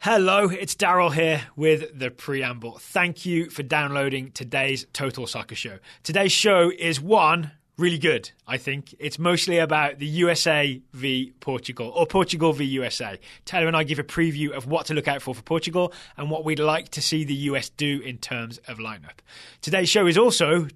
Hello, it's Daryl here with the preamble. Thank you for downloading today's Total Soccer Show. Today's show is one really good, I think. It's mostly about the USA v Portugal, or Portugal v USA. Taylor and I give a preview of what to look out for Portugal and what we'd like to see the US do in terms of lineup. Today's show is also,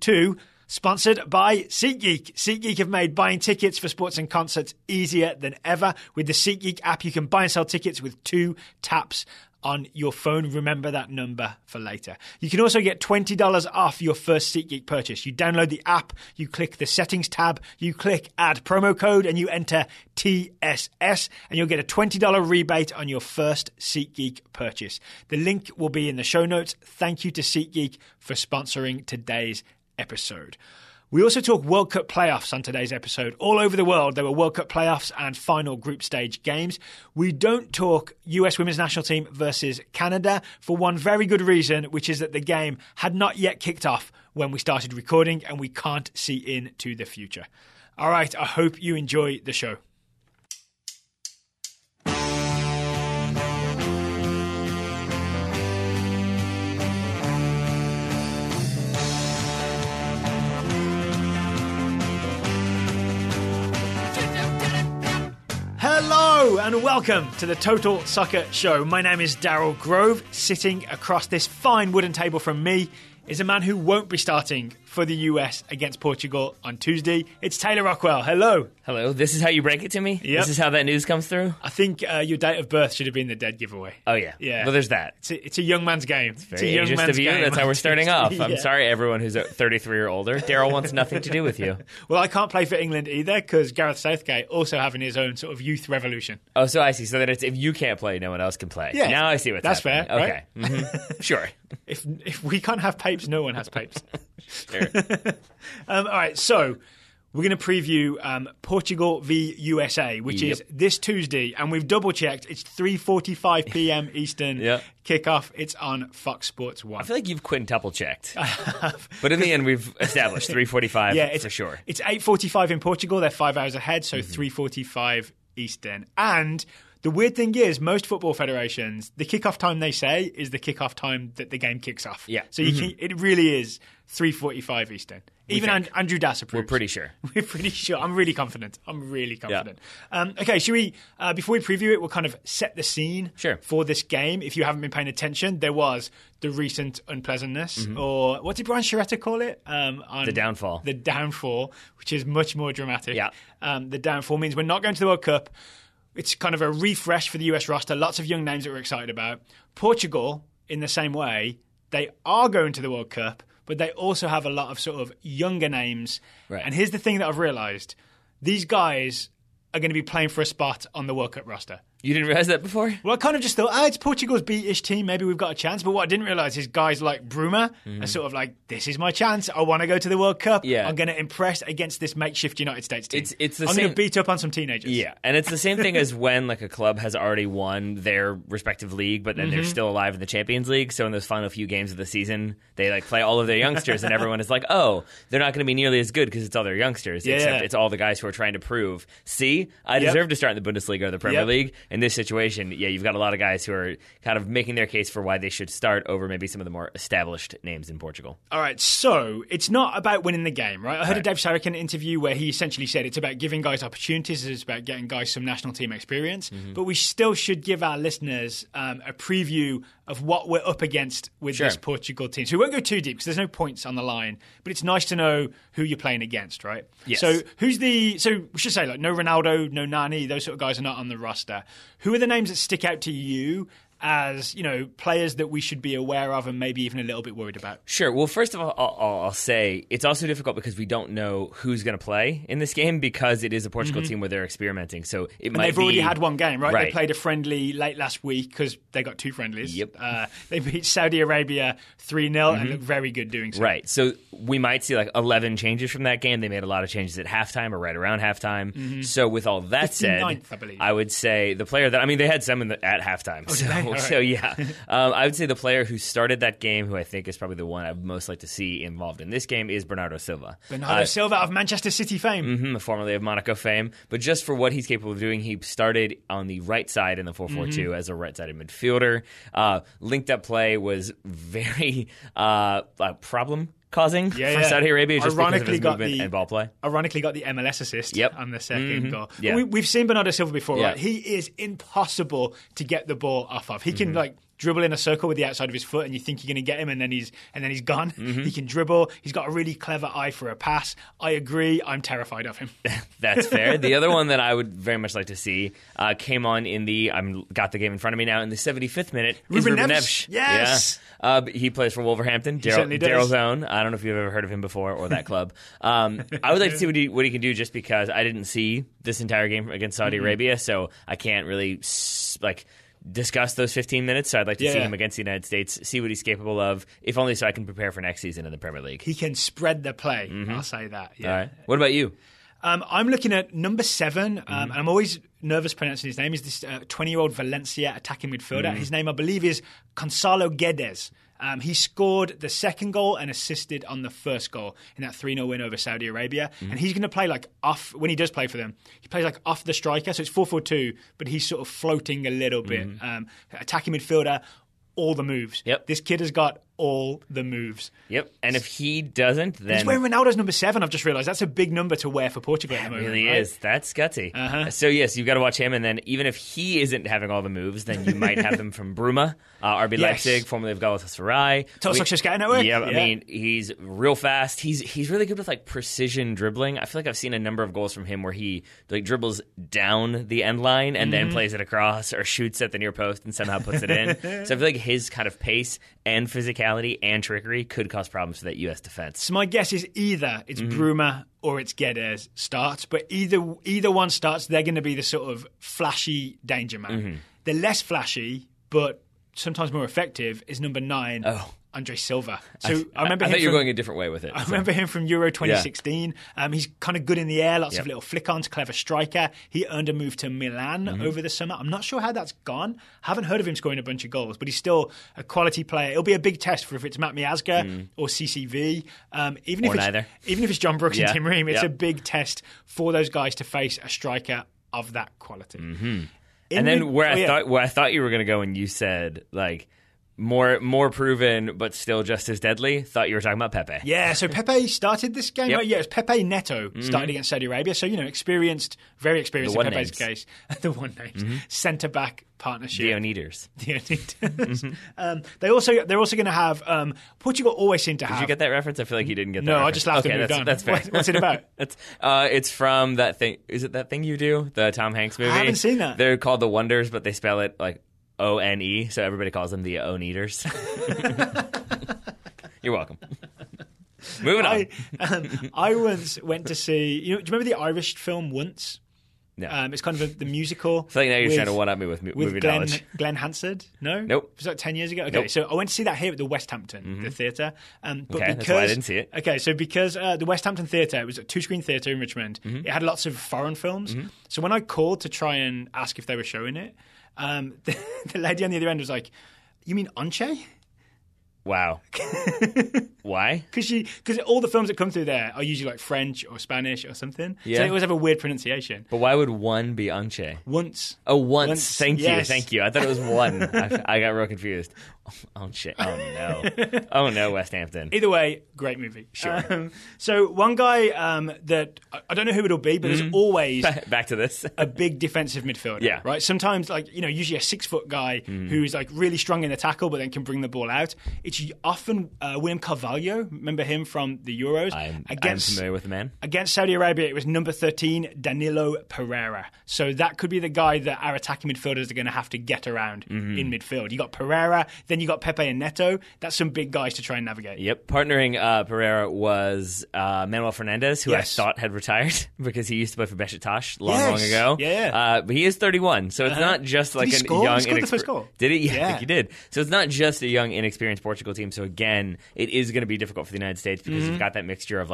sponsored by SeatGeek. SeatGeek have made buying tickets for sports and concerts easier than ever. With the SeatGeek app, you can buy and sell tickets with 2 taps on your phone. Remember that number for later. You can also get $20 off your first SeatGeek purchase. You download the app, you click the settings tab, you click add promo code, and you enter TSS, and you'll get a $20 rebate on your first SeatGeek purchase. The link will be in the show notes. Thank you to SeatGeek for sponsoring today's episode. We also talk World Cup playoffs on today's episode. All over the world, there were World Cup playoffs and final group stage games. We don't talk US women's national team versus Canada for one very good reason, which is that the game had not yet kicked off when we started recording and we can't see into the future. All right, I hope you enjoy the show. Hello and welcome to the Total Soccer Show. My name is Daryl Grove. Sitting across this fine wooden table from me is a man who won't be starting for the US against Portugal on Tuesday. It's Taylor Rockwell. Hello. Hello. This is how you break it to me? Yep. This is how that news comes through? I think your date of birth should have been the dead giveaway. Oh, yeah. Well, there's that. It's a young man's game. It's very ageist of you. That's how we're starting off. I'm sorry, everyone who's 33 or older. Daryl wants nothing to do with you. Well, I can't play for England either because Gareth Southgate also having his own sort of youth revolution. Oh, so I see. So that it's if you can't play, no one else can play. Yeah. Now I see what's happening. That's fair, okay. right? Mm-hmm. Sure. If we can't have papes, no one has papes. Sure. All right, so we're going to preview Portugal v USA, which is this Tuesday, and we've double-checked. It's 3:45 p.m. Eastern kickoff. It's on Fox Sports 1. I feel like you've quintuple-checked. I have. But in the end, we've established 3:45 for sure. It's 8:45 in Portugal. They're 5 hours ahead, so 3:45 Eastern. And the weird thing is, most football federations, the kickoff time they say is the kickoff time that the game kicks off. Yeah. So it really is 3:45 Eastern. Even Andrew Das approves. We're pretty sure. We're pretty sure. I'm really confident. Okay, should we, before we preview it, we'll kind of set the scene for this game. If you haven't been paying attention, there was the recent unpleasantness, or what did Brian Sciaretta call it? The downfall. The downfall, which is much more dramatic. Yeah. The downfall means we're not going to the World Cup. It's kind of a refresh for the US roster. Lots of young names that we're excited about. Portugal, in the same way, they are going to the World Cup, but they also have a lot of sort of younger names. Right. And here's the thing that I've realised. These guys are going to be playing for a spot on the World Cup roster. You didn't realize that before? Well, I kind of just thought, it's Portugal's B-ish team. Maybe we've got a chance. But what I didn't realise is guys like Bruma are sort of like, this is my chance. I want to go to the World Cup. Yeah. I'm going to impress against this makeshift United States team. I'm going to beat up on some teenagers. Yeah, and it's the same thing as when like a club has already won their respective league, but then they're still alive in the Champions League. So in those final few games of the season, they like play all of their youngsters, and everyone is like, oh, they're not going to be nearly as good because it's all their youngsters. Except it's all the guys who are trying to prove, see, I deserve to start in the Bundesliga or the Premier League. In this situation, you've got a lot of guys who are kind of making their case for why they should start over maybe some of the more established names in Portugal. All right, so it's not about winning the game, right? I heard a Dave Sarachan interview where he essentially said it's about giving guys opportunities, it's about getting guys some national team experience, but we still should give our listeners a preview of what we're up against with this Portugal team. So we won't go too deep because there's no points on the line, but it's nice to know who you're playing against, right? Yes. So we should say like no Ronaldo, no Nani, those sort of guys are not on the roster. Who are the names that stick out to you as, players that we should be aware of and maybe even a little bit worried about? Sure. Well, first of all, I'll say it's also difficult because we don't know who's going to play in this game because it is a Portugal team where they're experimenting. So they've already had one game, right? They played a friendly late last week because they got 2 friendlies. Yep. They beat Saudi Arabia 3-0 and looked very good doing so. Right. So we might see like 11 changes from that game. They made a lot of changes at halftime or right around halftime. So with all that said, I believe. I would say the player that, they had some at halftime. Oh, So yeah, I would say the player who started that game, who I think is probably the one I'd most like to see involved in this game, is Bernardo Silva. Bernardo Silva of Manchester City fame. Formerly of Monaco fame. But just for what he's capable of doing, he started on the right side in the 4-4-2 as a right-sided midfielder. Linked up play was very problem-causing for Saudi Arabia just because of his movement and ball play. Ironically got the MLS assist on the second goal. Yeah. We've seen Bernardo Silva before, right? He is impossible to get the ball off of. He can dribble in a circle with the outside of his foot, and you think you're going to get him, and then he's gone. He can dribble. He's got a really clever eye for a pass. I agree. I'm terrified of him. That's fair. The other one that I would very much like to see came on in the got the game in front of me now in the 75th minute. Ruben Ruben Neves. Yes. Yeah. He plays for Wolverhampton. Daryl's own. I don't know if you've ever heard of him before or that club. I would like to see what he can do, just because I didn't see this entire game against Saudi Arabia, so I can't really discuss those 15 minutes, so I'd like to see him against the United States, see what he's capable of, if only so I can prepare for next season in the Premier League. He can spread the play, I'll say that. Yeah. All right. What about you? I'm looking at number 7, and I'm always nervous pronouncing his name. Is this 20-year-old Valencia attacking midfielder. His name, I believe, is Gonzalo Guedes. He scored the second goal and assisted on the first goal in that 3-0 win over Saudi Arabia. And he's going to play off, when he does play for them, he plays off the striker. So it's 4-4-2, but he's sort of floating a little bit. Attacking midfielder, all the moves. Yep. This kid has got all the moves. Yep. And if he doesn't, then he's wearing Ronaldo's number 7. I've just realised that's a big number to wear for Portugal at the moment. It really is. That's gutsy. So yes, you've got to watch him, and then even if he isn't having all the moves, then you might have them from Bruma, RB Leipzig, formerly of Galatasaray. Total Sky Network. Yeah, I mean, he's real fast. He's really good with precision dribbling. I feel like I've seen a number of goals from him where he dribbles down the end line and then plays it across or shoots at the near post and somehow puts it in. So I feel like his kind of pace and physicality and trickery could cause problems for that U.S. defense. So my guess is either it's Bruma or it's Guedes starts, but either one starts, they're going to be the sort of flashy danger man. The less flashy, but sometimes more effective, is number 9. Andre Silva. So I remember him. I thought you were going a different way with it. I remember him from Euro 2016. He's kind of good in the air, lots of little flick-ons, clever striker. He earned a move to Milan over the summer. I'm not sure how that's gone. Haven't heard of him scoring a bunch of goals, but he's still a quality player. It'll be a big test for if it's Matt Miazga or CCV. Even if it's John Brooks and Tim Ream, it's a big test for those guys to face a striker of that quality. And then where I thought you were going to go when you said more proven, but still just as deadly. Thought you were talking about Pepe. Yeah, so Pepe started this game, right? Yeah, it was Pepe Neto started against Saudi Arabia. So, experienced, very experienced in Pepe's case. The one names. Centre-back partnership. The Oneaters. They're also going to have... Portugal always seem to have... Did you get that reference? I feel like you didn't get that No, reference. I just laughed and moved on. That's fair. What's it about? It's from that thing... Is it that thing you do? The Tom Hanks movie? I haven't seen that. They're called The Wonders, but they spell it ONE, so everybody calls them the Oneaters. You're welcome. Moving on. I once went to see... do you remember the Irish film Once? No. It's kind of the musical. I feel like now you're trying to one-up me with movie knowledge. Glenn Hansard? No? Nope. It was 10 years ago? Okay, so I went to see that here at the West Hampton, the theatre. That's why I didn't see it. Okay, so because the West Hampton Theatre, it was a 2-screen theatre in Richmond, it had lots of foreign films. So when I called to try and ask if they were showing it, the lady on the other end was like, "You mean Anche?" Wow. Why? Because all the films that come through there are usually French or Spanish or something. Yeah. So they always have a weird pronunciation. But why would one be Anche? Once. Oh, once. Thank you. I thought it was one. I got real confused. Anche. Oh, no. Oh, no, West Hampton. Either way, great movie. Sure. So one guy that I don't know who it'll be, but there's always back to this a big defensive midfielder. Yeah. Right. Sometimes usually a 6-foot guy who's really strong in the tackle, but then can bring the ball out. It's often William Carvalho. Remember him from the Euros? I'm familiar with the man. Against Saudi Arabia, it was number 13, Danilo Pereira. So that could be the guy that our attacking midfielders are going to have to get around in midfield. You got Pereira, then you got Pepe and Neto. That's some big guys to try and navigate. Yep. Partnering Pereira was Manuel Fernandez, who I thought had retired because he used to play for Besiktas long ago. Yeah. But he is 31, so it's not just Did he score? He scored the first goal. Did he? Yeah, I think he did. So it's not just a young, inexperienced Portugal team. So again, it is going to be difficult for the United States because you've got that mixture of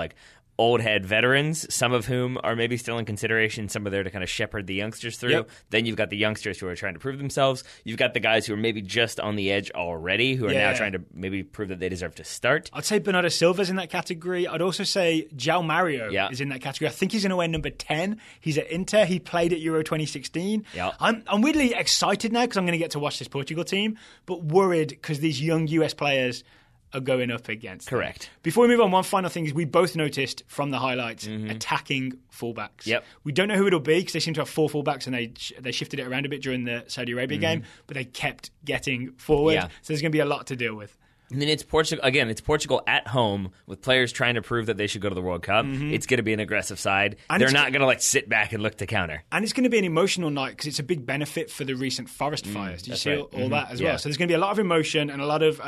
old head veterans, some of whom are maybe still in consideration. Some are there to kind of shepherd the youngsters through. Yep. Then you've got the youngsters who are trying to prove themselves. You've got the guys who are maybe just on the edge already, who are now trying to maybe prove that they deserve to start. I'd say Bernardo Silva's in that category. I'd also say João Mario is in that category. I think he's going to wear number 10. He's at Inter. He played at Euro 2016. Yeah. I'm weirdly excited now because I'm going to get to watch this Portugal team, but worried because these young US players are going up against them. Correct. Before we move on, one final thing is we both noticed from the highlights attacking fullbacks. Yep. We don't know who it'll be because they seem to have 4 fullbacks and they shifted it around a bit during the Saudi Arabia game, but they kept getting forward. Yeah. So there's going to be a lot to deal with. And then it's Portugal again. It's Portugal at home with players trying to prove that they should go to the World Cup. It's going to be an aggressive side. And they're not going to sit back and look to counter. And it's going to be an emotional night because it's a big benefit for the recent forest fires. Did you see all that as well? So there's going to be a lot of emotion and a lot of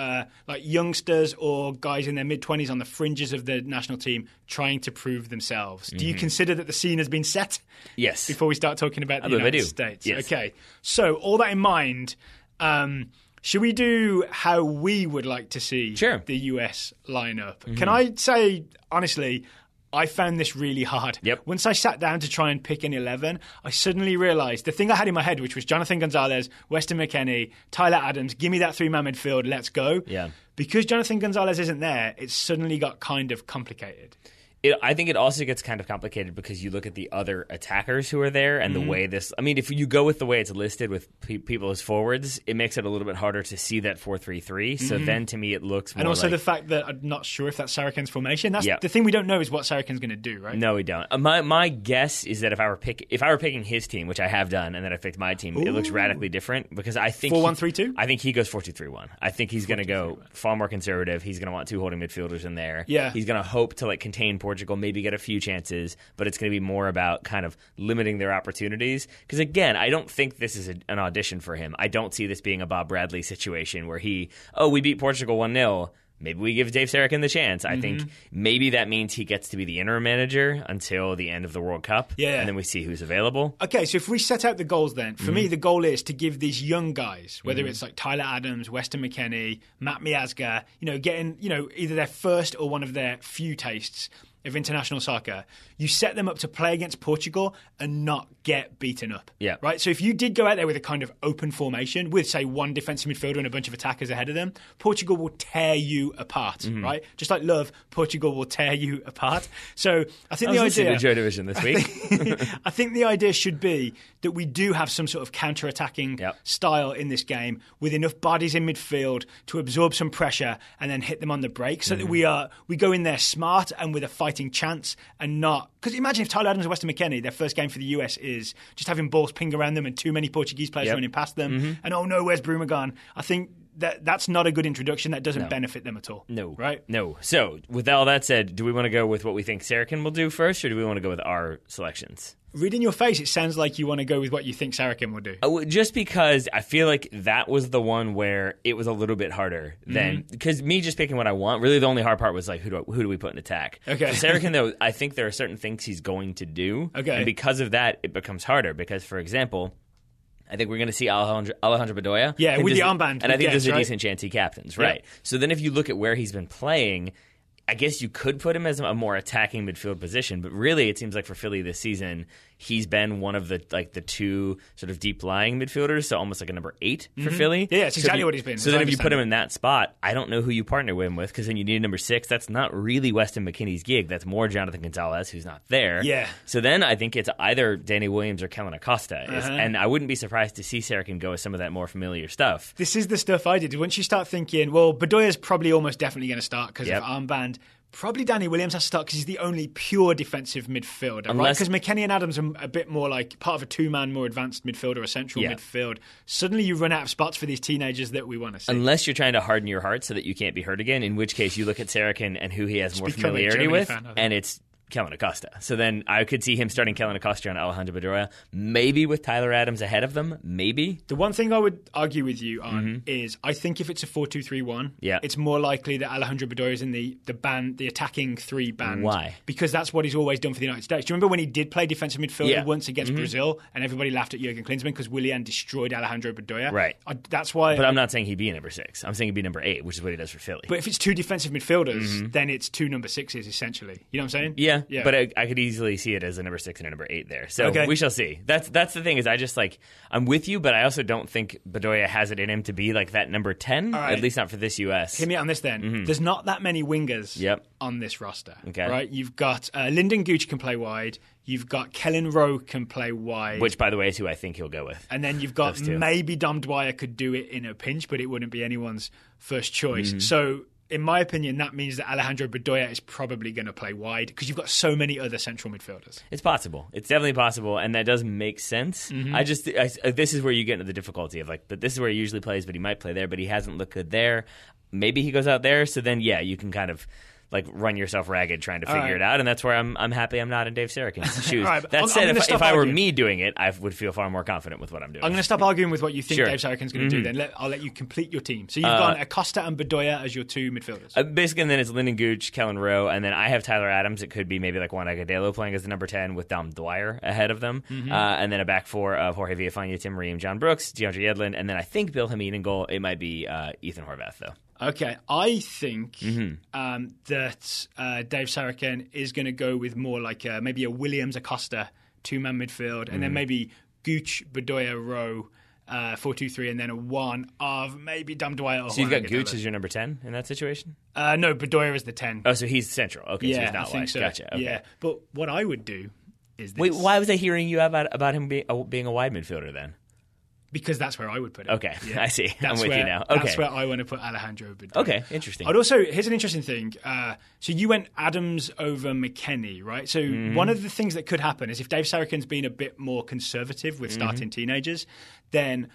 youngsters or guys in their mid-20s on the fringes of the national team trying to prove themselves. Do you consider that the scene has been set? Yes. Before we start talking about the United States. Yes. Okay. So all that in mind. Should we do how we would like to see the US lineup? Can I say, honestly, I found this really hard. Yep. Once I sat down to try and pick an 11, I suddenly realised the thing I had in my head, which was Jonathan Gonzalez, Weston McKennie, Tyler Adams, give me that 3-man midfield, let's go. Yeah. Because Jonathan Gonzalez isn't there, it suddenly got kind of complicated. I think it also gets kind of complicated because you look at the other attackers who are there and the way this... I mean, if you go with the way it's listed with people as forwards, it makes it a little bit harder to see that 4-3-3. So then, to me, it looks more And also like, the fact that I'm not sure if that's Sarakin's formation. That's the thing we don't know is what Sarakin's going to do, right? No, we don't. My guess is that if I were picking his team, which I have done, and then I picked my team, it looks radically different because I think... 4-1-3-2? I think he goes 4-2-3-1. I think he's going to go far more conservative. He's going to want 2 holding midfielders in there. Yeah. He's going to hope to contain Portugal, maybe get a few chances, but it's going to be more about kind of limiting their opportunities. Because again, I don't think this is an audition for him. I don't see this being a Bob Bradley situation where we beat Portugal 1-0. Maybe we give Dave Sarakin the chance. I think maybe that means he gets to be the interim manager until the end of the World Cup. Yeah. And then we see who's available. Okay, so if we set out the goals then, for me the goal is to give these young guys, whether it's like Tyler Adams, Weston McKennie, Matt Miazga, getting, either their first or one of their few tastes of international soccer, you set them up to play against Portugal and not get beaten up. Yeah. Right? So if you did go out there with a kind of open formation with, say, one defensive midfielder and a bunch of attackers ahead of them, Portugal will tear you apart, right? Just like Love, Portugal will tear you apart. So I think the idea... Joy Division this week. I think the idea should be that we do have some sort of counter-attacking style in this game with enough bodies in midfield to absorb some pressure and then hit them on the break so that we go in there smart and with a fighting chance and not... Because imagine if Tyler Adams and Weston McKennie, their first game for the US is just having balls ping around them and too many Portuguese players running past them and oh no, where's Bruma gone? I think that's not a good introduction. That doesn't benefit them at all. No. Right? No. So, with all that said, do we want to go with what we think Sarakin will do first, or do we want to go with our selections? Reading your face, it sounds like you want to go with what you think Sarakin will do. Just because I feel like that was the one where it was a little bit harder than... Because me just picking what I want, really the only hard part was who do we put in attack? Okay. For Sarakin, though, I think there are certain things he's going to do. Okay. And because of that, it becomes harder. Because, for example... I think we're going to see Alejandro Bedoya. Yeah, with the armband. And I think there's a decent chance he captains, right? Yeah. So then if you look at where he's been playing, I guess you could put him as a more attacking midfield position, but really it seems like for Philly this season, he's been one of the 2 sort of deep lying midfielders, so almost like a number 8 for Philly. Yeah, it's exactly what he's been. So then if you put him in that spot, I don't know who you partner him with because then you need a number 6. That's not really Weston McKennie's gig. That's more Jonathan Gonzalez, who's not there. Yeah. So then I think it's either Danny Williams or Kellen Acosta. And I wouldn't be surprised to see Sarakin go with some of that more familiar stuff. This is the stuff I did. Once you start thinking, well, Bedoya's probably almost definitely going to start because of armband. Probably Danny Williams has to start because he's the only pure defensive midfielder, right? Because McKennie and Adams are a bit more like part of a 2-man, more advanced midfielder, a central midfield. Suddenly you run out of spots for these teenagers that we want to see. Unless you're trying to harden your heart so that you can't be hurt again, in which case you look at Sarakin and who he has more familiarity with, and it's Kellen Acosta. So then I could see him starting Kellen Acosta on Alejandro Bedoya, maybe with Tyler Adams ahead of them, maybe. The one thing I would argue with you on is I think if it's a 4-2-3-1, it's more likely that Alejandro Bedoya is in the attacking 3 band. Why? Because that's what he's always done for the United States. Do you remember when he did play defensive midfielder once against Brazil and everybody laughed at Jurgen Klinsmann because Willian destroyed Alejandro Bedoya? Right. That's why... But I'm not saying he'd be number 6. I'm saying he'd be number 8, which is what he does for Philly. But if it's 2 defensive midfielders, then it's 2 number 6s, essentially. You know what I'm saying? Yeah. Yeah, Yeah. but I could easily see it as a number 6 and a number 8 there. So we shall see. That's the thing is I just like I'm with you, but I also don't think Bedoya has it in him to be like that number 10. Right. At least not for this US. Hear me out on this then. There's not that many wingers on this roster. Okay. Right? You've got Lyndon Gooch can play wide. You've got Kellen Rowe can play wide. Which, by the way, is who I think he'll go with. And then you've got maybe Dom Dwyer could do it in a pinch, but it wouldn't be anyone's first choice. So, in my opinion, that means that Alejandro Bedoya is probably going to play wide because you've got so many other central midfielders. It's possible. It's definitely possible, and that does make sense. This is where you get into the difficulty of but this is where he usually plays, but he might play there, but he hasn't looked good there. Maybe he goes out there, so then, you can kind of run yourself ragged trying to figure it out, and that's where I'm happy I'm not in Dave Sarakin's shoes. Right, that said, if I were me doing it, I would feel far more confident with what I'm doing. I'm going to stop arguing with what you think Dave Sarakin's going to do then. I'll let you complete your team. So you've got Acosta and Bedoya as your 2 midfielders. Basically, and then it's Lyndon Gooch, Kellen Rowe, and then I have Tyler Adams. It could be maybe Juan Agudelo playing as the number 10 with Dom Dwyer ahead of them. And then a back 4 of Jorge Villafana, Tim Ream, John Brooks, DeAndre Yedlin, and then I think Bill Hamid in goal. It might be Ethan Horvath, though. Okay, I think that Dave Sarakin is going to go with more like maybe a Williams-Acosta 2-man midfield, and then maybe Gooch, Bedoya, Rowe, 4-2-3, and then a 1 of maybe Dom Dwyer or So you've got Gooch as your number 10 in that situation? No, Bedoya is the 10. Oh, so he's central. Okay, so he's not I think wide. so. Gotcha. Okay. Yeah, but what I would do is this. Wait, why was I hearing you about him being a wide midfielder then? Because that's where I would put it. Okay, I see. I'm with you now. Okay. That's where I want to put Alejandro Bedoya. Okay, interesting. Here's an interesting thing. So you went Adams over McKennie, right? So one of the things that could happen is if Dave Sarakin's been a bit more conservative with starting teenagers, then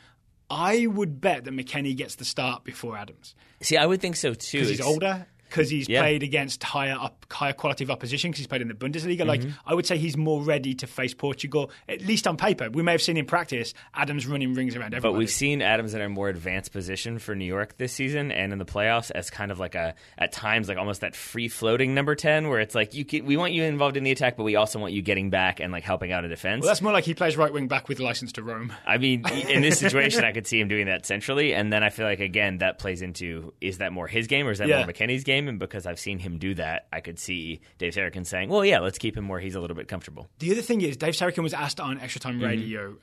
I would bet that McKennie gets the start before Adams. See, I would think so too. Because he's older. Because he's played against higher quality of opposition because he's played in the Bundesliga. I would say he's more ready to face Portugal, at least on paper. We may have seen in practice Adams running rings around everybody. But we've seen Adams in a more advanced position for New York this season and in the playoffs as kind of at times, almost that free-floating number 10 where it's we want you involved in the attack, but we also want you getting back and helping out a defense. Well, that's more like he plays right wing back with license to roam. I mean, in this situation, I could see him doing that centrally, and then I feel again, that plays into, is that more his game or is that more McKennie's game? And because I've seen him do that, I could see Dave Sarakin saying, well, let's keep him where he's a little bit comfortable. The other thing is, Dave Sarakin was asked on Extra Time Radio,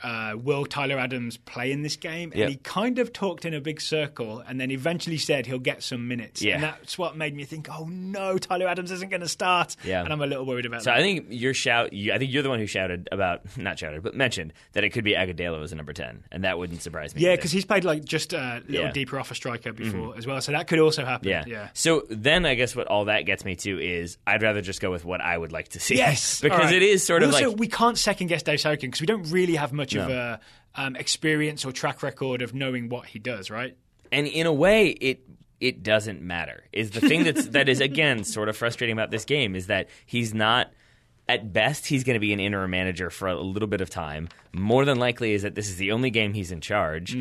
will Tyler Adams play in this game? And he kind of talked in a big circle and then eventually said he'll get some minutes. And that's what made me think, oh no, Tyler Adams isn't going to start. And I'm a little worried about that. So I think I think you're the one who mentioned that it could be Agudelo as a number 10, and that wouldn't surprise me. Yeah, because he's played just a little deeper off a striker before as well, so that could also happen. Yeah. So then I guess what all that gets me to is I'd rather just go with what I would like to see. Yes, because it is sort of also, we can't second guess Dave Sarakin because we don't really have much of a experience or track record of knowing what he does, right? And in a way, it doesn't matter. Is the thing that is again sort of frustrating about this game is that he's not. At best, he's going to be an interim manager for a little bit of time. More than likely is that this is the only game he's in charge.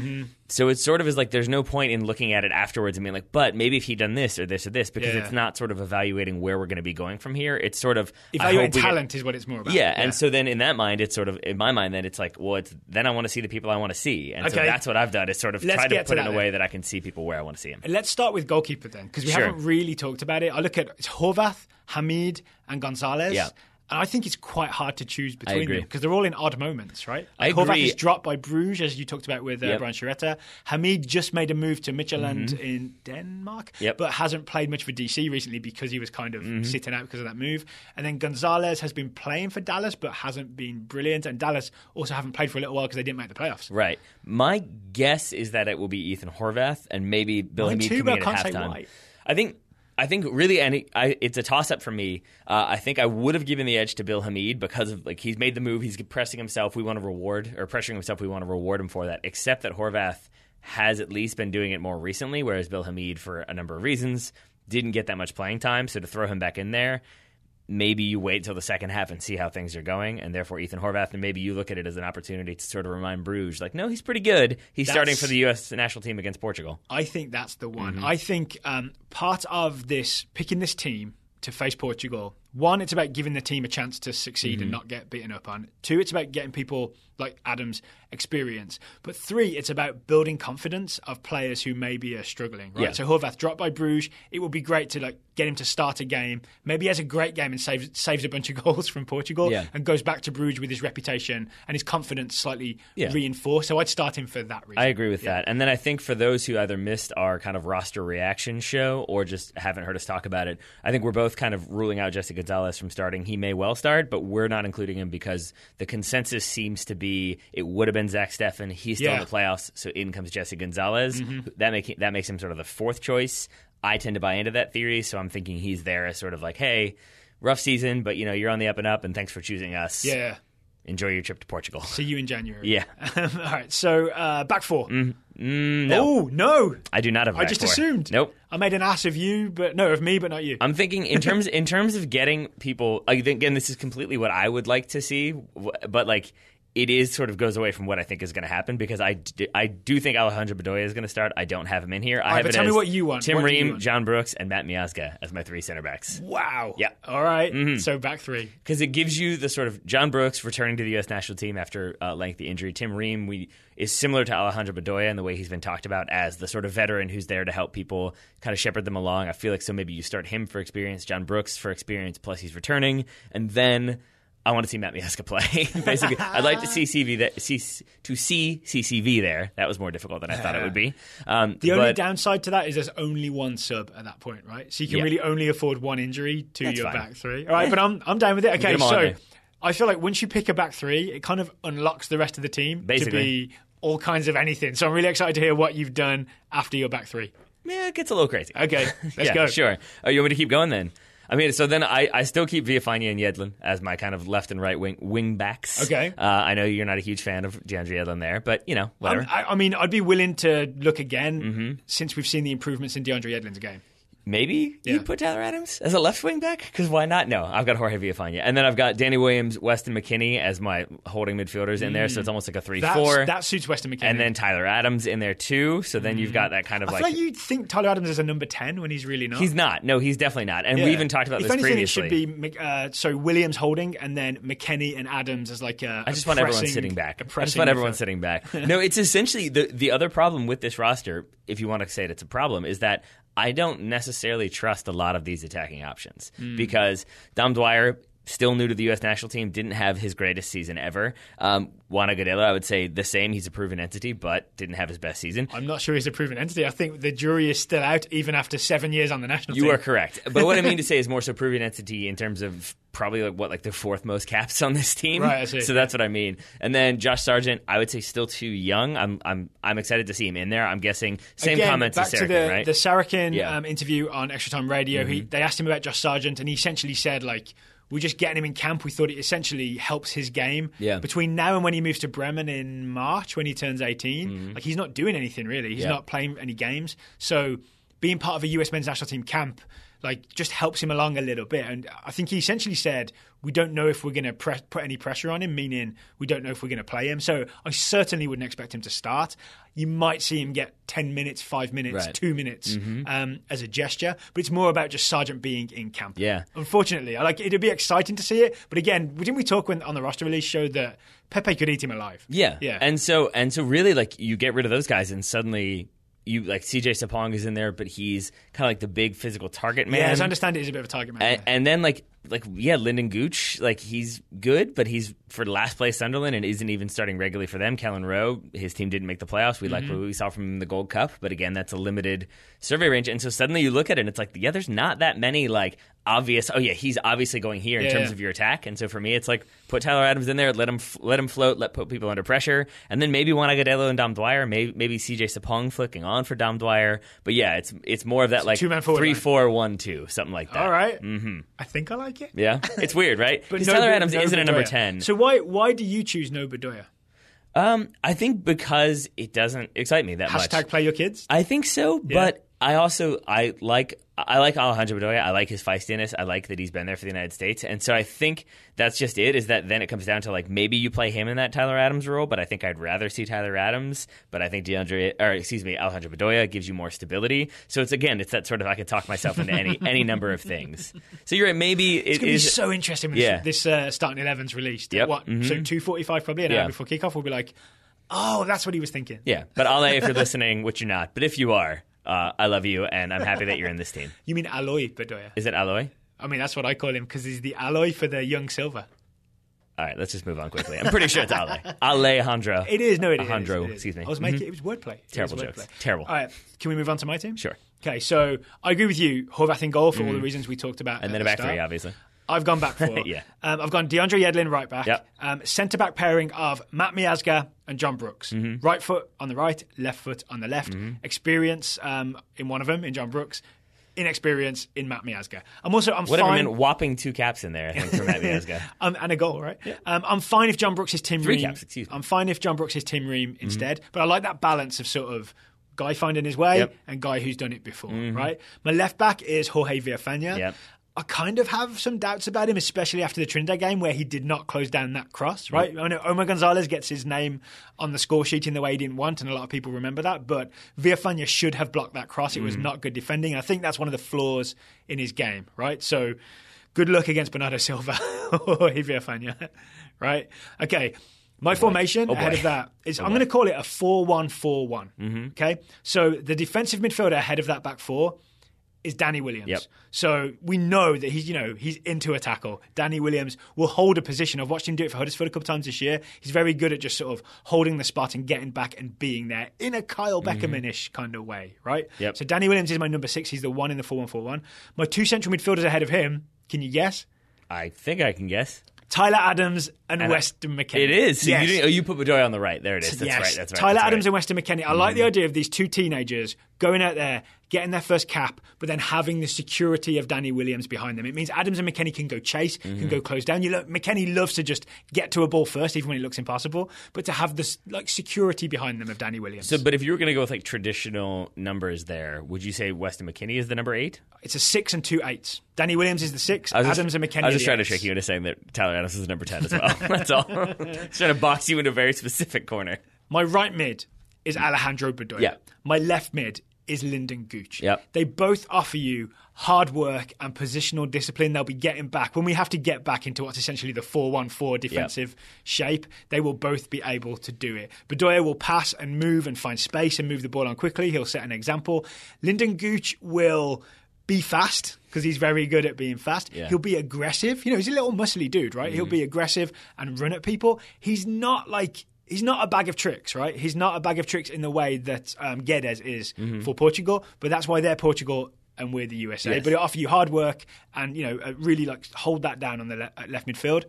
So it sort of is there's no point in looking at it afterwards and being but maybe if he'd done this or this or this, because it's not sort of evaluating where we're going to be going from here. It's sort of... Evaluating talent is what it's more about. Yeah, and so then in that mind, it's sort of, in my mind, then it's then I want to see the people I want to see. And so that's what I've done, is sort of try to put it in a way that I can see people where I want to see them. Let's start with goalkeeper then, because we haven't really talked about it. I look at it's Horvath, Hamid, and Gonzalez. Yeah. And I think it's quite hard to choose between them because they're all in odd moments, right? I agree. Horvath is dropped by Bruges, as you talked about with Brian Chiretta. Hamid just made a move to Midtjylland in Denmark, but hasn't played much for DC recently because he was kind of sitting out because of that move. And then Gonzalez has been playing for Dallas but hasn't been brilliant. And Dallas also haven't played for a little while because they didn't make the playoffs. Right. My guess is that it will be Ethan Horvath and maybe Bill Hamid coming in at halftime. I think really, and it's a toss-up for me. I think I would have given the edge to Bill Hamid because of he's made the move, he's pressing himself. We want to reward, or pressuring himself. We want to reward him for that. Except that Horvath has at least been doing it more recently, whereas Bill Hamid, for a number of reasons, didn't get that much playing time. So to throw him back in there, maybe you wait till the second half and see how things are going, and therefore Ethan Horvath, and maybe you look at it as an opportunity to sort of remind Bruges, no, he's pretty good. He's starting for the U.S. national team against Portugal. I think that's the one. I think part of this, picking this team to face Portugal, one, it's about giving the team a chance to succeed and not get beaten up on. Two, it's about getting people like Adams' experience. But 3, it's about building confidence of players who maybe are struggling, right? Yeah. So Horvath dropped by Bruges. It would be great to like get him to start a game. Maybe he has a great game and saves a bunch of goals from Portugal and goes back to Bruges with his reputation and his confidence slightly reinforced. So I'd start him for that reason. I agree with that. And then I think for those who either missed our kind of roster reaction show or just haven't heard us talk about it, I think we're both kind of ruling out Jesse Gonzalez from starting. He may well start, but we're not including him because the consensus seems to be it would have been Zach Steffen. He's still in the playoffs, so in comes Jesse Gonzalez. That makes him sort of the 4th choice. I tend to buy into that theory, so I'm thinking he's there as sort of like, hey, rough season, but you're on the up and up, and thanks for choosing us. Yeah. Enjoy your trip to Portugal. See you in January. Yeah. All right, so back 4. No. Oh, no. I do not have a back 4. I just assumed. Nope. I made an ass of you, but of me, but not you. I'm thinking in terms of getting people, again, this is completely what I would like to see, but like it is sort of goes away from what I think is going to happen because I do think Alejandro Bedoya is going to start. I don't have him in here. I have but it tell as me what you want. Tim Ream, John Brooks, and Matt Miazga as my 3 center backs. Wow. Yeah. All right. So back 3. Because it gives you the sort of John Brooks returning to the U.S. national team after lengthy injury. Tim Ream is similar to Alejandro Bedoya in the way he's been talked about as the sort of veteran who's there to help people kind of shepherd them along. I feel like so maybe you start him for experience, John Brooks for experience, plus he's returning, and then I want to see Matt Miazga play. Basically, I'd like to see CCV there. That was more difficult than I thought it would be. The only downside to that is there's only one sub at that point, right? So you can really only afford one injury to your back 3. All right, but I'm down with it. Okay, so I feel like once you pick a back 3, it kind of unlocks the rest of the team to be all kinds of anything. So I'm really excited to hear what you've done after your back 3. Yeah, it gets a little crazy. Okay, let's go. Sure. Oh, you want me to keep going then? I mean, so then I still keep Villafana and Yedlin as my kind of left and right wing backs. Okay. I know you're not a huge fan of DeAndre Yedlin there, but, whatever. I mean, I'd be willing to look again since we've seen the improvements in DeAndre Yedlin's game. Maybe you put Tyler Adams as a left wing back? Because why not? No, I've got Jorge Villafana. And then I've got Danny Williams, Weston McKennie as my holding midfielders in there. So it's almost like a 3-4. That suits Weston McKennie. And then Tyler Adams in there too. So then you've got that kind of I feel like you'd think Tyler Adams is a number 10 when he's really not. He's not. No, he's definitely not. And we even talked about this previously. It should be Williams holding and then McKennie and Adams as like a I just want everyone sitting back. No, it's essentially the other problem with this roster, if you want to say it's a problem, is that I don't necessarily trust a lot of these attacking options because Dom Dwyer, still new to the U.S. national team, didn't have his greatest season ever. Juan Agudelo, I would say the same. He's a proven entity, but didn't have his best season. I'm not sure he's a proven entity. I think the jury is still out even after 7 years on the national team. You are correct. But what I mean to say is more so proven entity in terms of probably like the 4th most caps on this team. Right, I see. So that's what I mean. And then Josh Sargent, I would say still too young. I'm excited to see him in there. I'm guessing same comments as Sarkin, right? The Sarkin interview on Extra Time Radio. They asked him about Josh Sargent, and he essentially said like, we're just getting him in camp. We thought it essentially helps his game. Yeah. Between now and when he moves to Bremen in March, when he turns 18, like he's not doing anything really. He's not playing any games. So being part of a US men's national team camp like just helps him along a little bit. And I think he essentially said, we don't know if we're going to put any pressure on him, meaning we don't know if we're going to play him. So I certainly wouldn't expect him to start. You might see him get 10 minutes, 5 minutes, 2 minutes as a gesture, but it's more about just Sargent being in camp. Yeah. Unfortunately, it'd be exciting to see it. But again, didn't we talk on the roster release showed that Pepe could eat him alive? Yeah. And so really like you get rid of those guys and suddenly you like CJ Sapong is in there, but he's kind of like the big physical target man. Yeah, as I understand it, he's a bit of a target man. And then Lyndon Gooch, like he's good, but he's for last place Sunderland and isn't even starting regularly for them. Kellen Rowe, his team didn't make the playoffs. We like what we saw from him in the Gold Cup, but again, that's a limited survey range. And so suddenly you look at it and it's like, yeah, there's not that many like obvious. Oh yeah, he's obviously going here in terms of your attack. And so for me, it's like put Tyler Adams in there, let him float, put people under pressure, and then maybe Juan Agudelo and Dom Dwyer, maybe CJ Sapong flicking on for Dom Dwyer. But yeah, it's more of that like 3-4-1-2, something like that. All right, I think I like it. Yeah, it's weird, right? Because Tyler Adams isn't a number 10. So why do you choose no Bedoya? I think because it doesn't excite me that much. # play your kids? I think so, but I like I like Alejandro Bedoya. I like his feistiness. I like that he's been there for the United States. And so I think that's just it, is that then it comes down to like maybe you play him in that Tyler Adams role, but I think I'd rather see Tyler Adams. But I think Alejandro Bedoya gives you more stability. So it's that sort of, I could talk myself into any number of things. So you're right, maybe it's going to be so interesting when this starting 11's released. Yep. So 2:45 probably, an hour before kickoff, we'll be like, oh, that's what he was thinking. Yeah, but Ale, if you're listening, which you're not, but if you are, I love you, and I'm happy that you're in this team. You mean Aloy Bedoya? Is it Aloy? I mean, that's what I call him, because he's the alloy for the young silver. All right, let's just move on quickly. I'm pretty sure it's Ale. Alejandro. It is. No, it is. Alejandro, It is. excuse me. I was making it was wordplay. Terrible jokes. Terrible. All right, can we move on to my team? Sure. Okay, so I agree with you. Horvath in goal for all the reasons we talked about. And then a back three, obviously. I've gone back four. Yeah. I've gone DeAndre Yedlin right back. Yep. Centre-back pairing of Matt Miazga and John Brooks. Right foot on the right, left foot on the left. Experience in one of them, in John Brooks. Inexperience in Matt Miazga. I'm Whatever, fine. man, whopping 2 caps in there, I think, for Matt Miazga. And a goal, right? Yeah. I'm fine if John Brooks is Tim 3 Ream. caps, excuse me. I'm fine if John Brooks is Tim Ream instead. But I like that balance of sort of guy finding his way and guy who's done it before, right? My left back is Jorge Villafana. Yep. I kind of have some doubts about him, especially after the Trinidad game where he did not close down that cross, right? I know Omar Gonzalez gets his name on the score sheet in the way he didn't want, and a lot of people remember that, but Villafana should have blocked that cross. It was not good defending. I think that's one of the flaws in his game, right? So good luck against Bernardo Silva or Villafana, right? Okay. My formation ahead of that is, I'm going to call it a 4-1-4-1. Okay? So the defensive midfielder ahead of that back four is Danny Williams. Yep. So we know that he's into a tackle. Danny Williams will hold a position. I've watched him do it for Huddersfield a couple times this year. He's very good at just sort of holding the spot and getting back and being there in a Kyle Beckerman-ish kind of way, right? Yep. So Danny Williams is my number 6. He's the one in the 4-1-4-1. My 2 central midfielders ahead of him, can you guess? I think I can guess. Tyler Adams and Weston McKennie. It is. So yes. you put Bedoya on the right. There it is. That's right. That's right. Tyler Adams and Weston McKennie. I like the idea of these 2 teenagers going out there, getting their first cap, but then having the security of Danny Williams behind them. It means Adams and McKennie can go chase, can go close down. McKennie loves to just get to a ball first, even when it looks impossible, but to have this security behind them of Danny Williams. So, but if you were going to go with traditional numbers there, would you say Weston McKennie is the number 8? It's a 6 and 2 8s. Danny Williams is the 6. Adams and McKennie. I was just trying to trick you into saying that Tyler Adams is number 10 as well. That's all. Just trying to box you into a very specific corner. My right mid is Alejandro Bedoya. Yeah. My left mid is Lyndon Gooch. Yep. They both offer you hard work and positional discipline. They'll be getting back. When we have to get back into what's essentially the 4-1-4 defensive shape, they will both be able to do it. Bedoya will pass and move and find space and move the ball on quickly. He'll set an example. Lyndon Gooch will be fast because he's very good at being fast. Yeah. He'll be aggressive. He's a little muscly dude, right? He'll be aggressive and run at people. He's not a bag of tricks, right? He's not a bag of tricks in the way that Guedes is for Portugal, but that's why they're Portugal and we're the USA. Yes. But it'll offer you hard work and, really hold that down on the left midfield.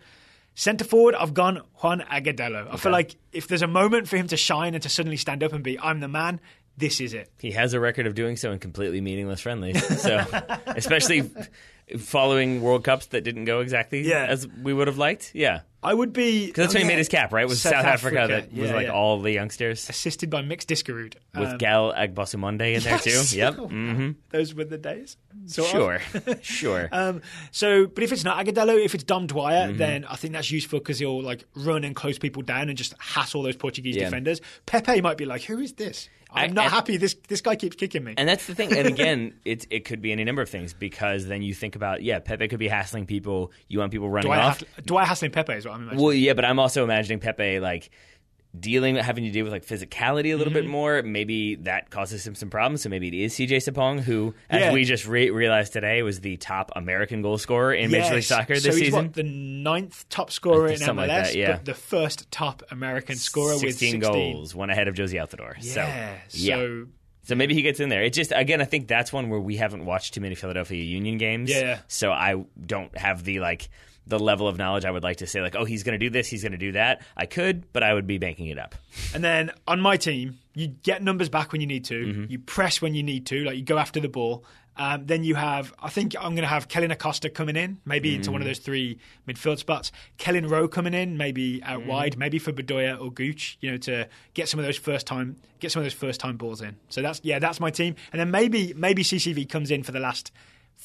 Centre forward, I've gone Juan Agudelo. I feel like if there's a moment for him to shine and to suddenly stand up and be, I'm the man, this is it. He has a record of doing so in completely meaningless friendlies. So, especially following World Cups that didn't go exactly as we would have liked. Yeah. I would be... Because that's when he made his cap, right? It was South Africa that was all the youngsters. Assisted by Mix Discarud. With Gal Agbosumonde in there too. Yep. Mm-hmm. Those were the days. Sure. But if it's not Agudelo, if it's Dom Dwyer, then I think that's useful because he'll run and close people down and just hassle those Portuguese defenders. Pepe might be like, who is this? I'm not happy. This guy keeps kicking me. And that's the thing. And again, it could be any number of things because then you think about, Pepe could be hassling people. You want people running off. Dwyer hassling Pepe is what I'm imagining. Well, yeah, but I'm also imagining Pepe having to deal with physicality a little bit more. Maybe that causes him some problems. So maybe it is CJ Sapong, who, as we just realized today, was the top American goal scorer in Major League Soccer this season. So he's the 9th top scorer in MLS, but the first top American scorer with 16 goals, one ahead of Josie Altidore. Yeah. So maybe he gets in there. It just, again, I think that's one where we haven't watched too many Philadelphia Union games. Yeah. So I don't have the level of knowledge I would like to say, he's going to do this, he's going to do that. I could, but I would be banking it up. And then on my team, you get numbers back when you need to. You press when you need to. You go after the ball. Then you have, I think I'm going to have Kellen Acosta coming in, maybe into one of those 3 midfield spots. Kellen Rowe coming in, maybe out wide, maybe for Bedoya or Gooch, to get some of those first time balls in. So that's my team. And then maybe CCV comes in for the last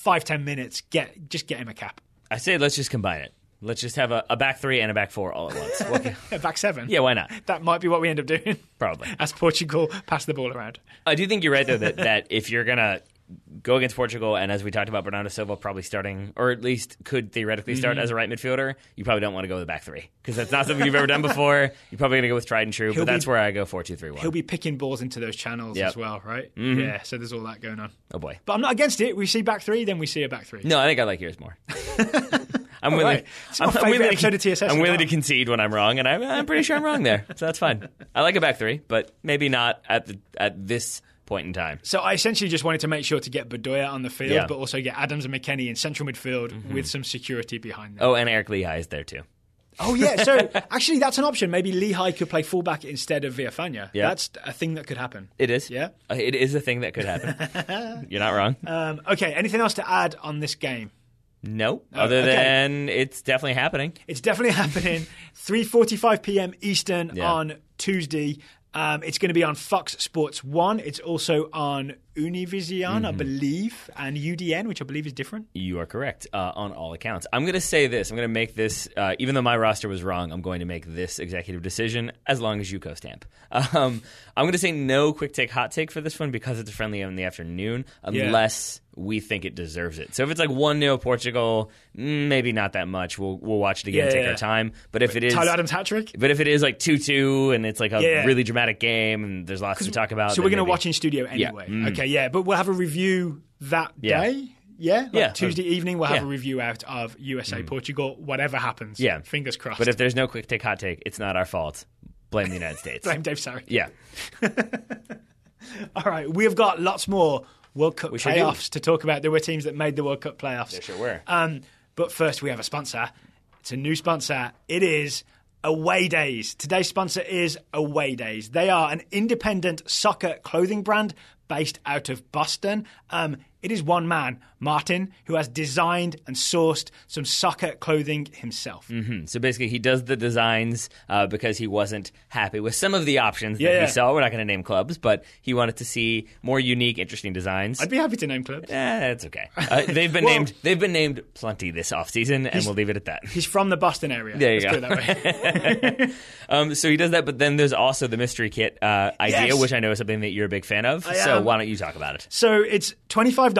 5-10 minutes. Just get him a cap. I say let's just combine it. Let's just have a back 3 and a back 4 all at once. A back 7? Yeah, why not? That might be what we end up doing. Probably. As Portugal pass the ball around. I do think you're right, though, that if you're going to go against Portugal, and as we talked about, Bernardo Silva probably starting, or at least could theoretically start as a right midfielder, you probably don't want to go with the back 3. Because that's not something you've ever done before. You're probably going to go with tried and true, but that's where I go 4-2-3-1. He'll be picking balls into those channels as well, right? Mm-hmm. Yeah, so there's all that going on. Oh, boy. But I'm not against it. We see back 3, then we see a back 3. No, I think I like yours more. I'm willing. Right. It's my favourite episode of TSS. I'm willing to concede when I'm wrong, and I'm pretty sure I'm wrong there. So that's fine. I like a back 3, but maybe not at this point in time. So I essentially just wanted to make sure to get Bedoya on the field, but also get Adams and McKennie in central midfield with some security behind them. Oh, and Eric Lehigh is there too. Oh, yeah. So actually, that's an option. Maybe Lehigh could play fullback instead of Villafana. Yeah. That's a thing that could happen. It is. Yeah. It is a thing that could happen. You're not wrong. Okay. Anything else to add on this game? No, other than it's definitely happening. It's definitely happening. 3:45 p.m. Eastern on Tuesday. It's going to be on Fox Sports 1. It's also on Univision, I believe, and UDN, which I believe is different. You are correct on all accounts. I'm going to say this. I'm going to make this, even though my roster was wrong, I'm going to make this executive decision as long as you co-stamp. I'm going to say no quick take, hot take for this one because it's friendly in the afternoon, unless we think it deserves it. So if it's like 1-0 Portugal, maybe not that much. We'll watch it again, take our time. But if it is Tyler Adams hat trick, but if it is like 2-2 and it's like a really dramatic game and there's lots to talk about, so we're going to watch in studio anyway. Okay, but we'll have a review that day. Yeah, Tuesday evening we'll have a review out of USA Portugal. Whatever happens, fingers crossed. But if there's no quick take, hot take, it's not our fault. Blame the United States. Blame Dave Sarri. Yeah. All right, we have got lots more World Cup playoffs to talk about. There were teams that made the World Cup playoffs. There sure were. But first, we have a sponsor. It's a new sponsor. It is Away Days. Today's sponsor is Away Days. They are an independent soccer clothing brand based out of Boston. It is one man, Martin, who has designed and sourced some soccer clothing himself. Mm-hmm. So basically, he does the designs because he wasn't happy with some of the options that he saw. We're not going to name clubs, but he wanted to see more unique, interesting designs. I'd be happy to name clubs. It's okay. They've been named. They've been named plenty this offseason, and we'll leave it at that. He's from the Boston area. There you go. Let's put it that way. So he does that, but then there's also the mystery kit idea, which I know is something that you're a big fan of. So why don't you talk about it? So it's $25,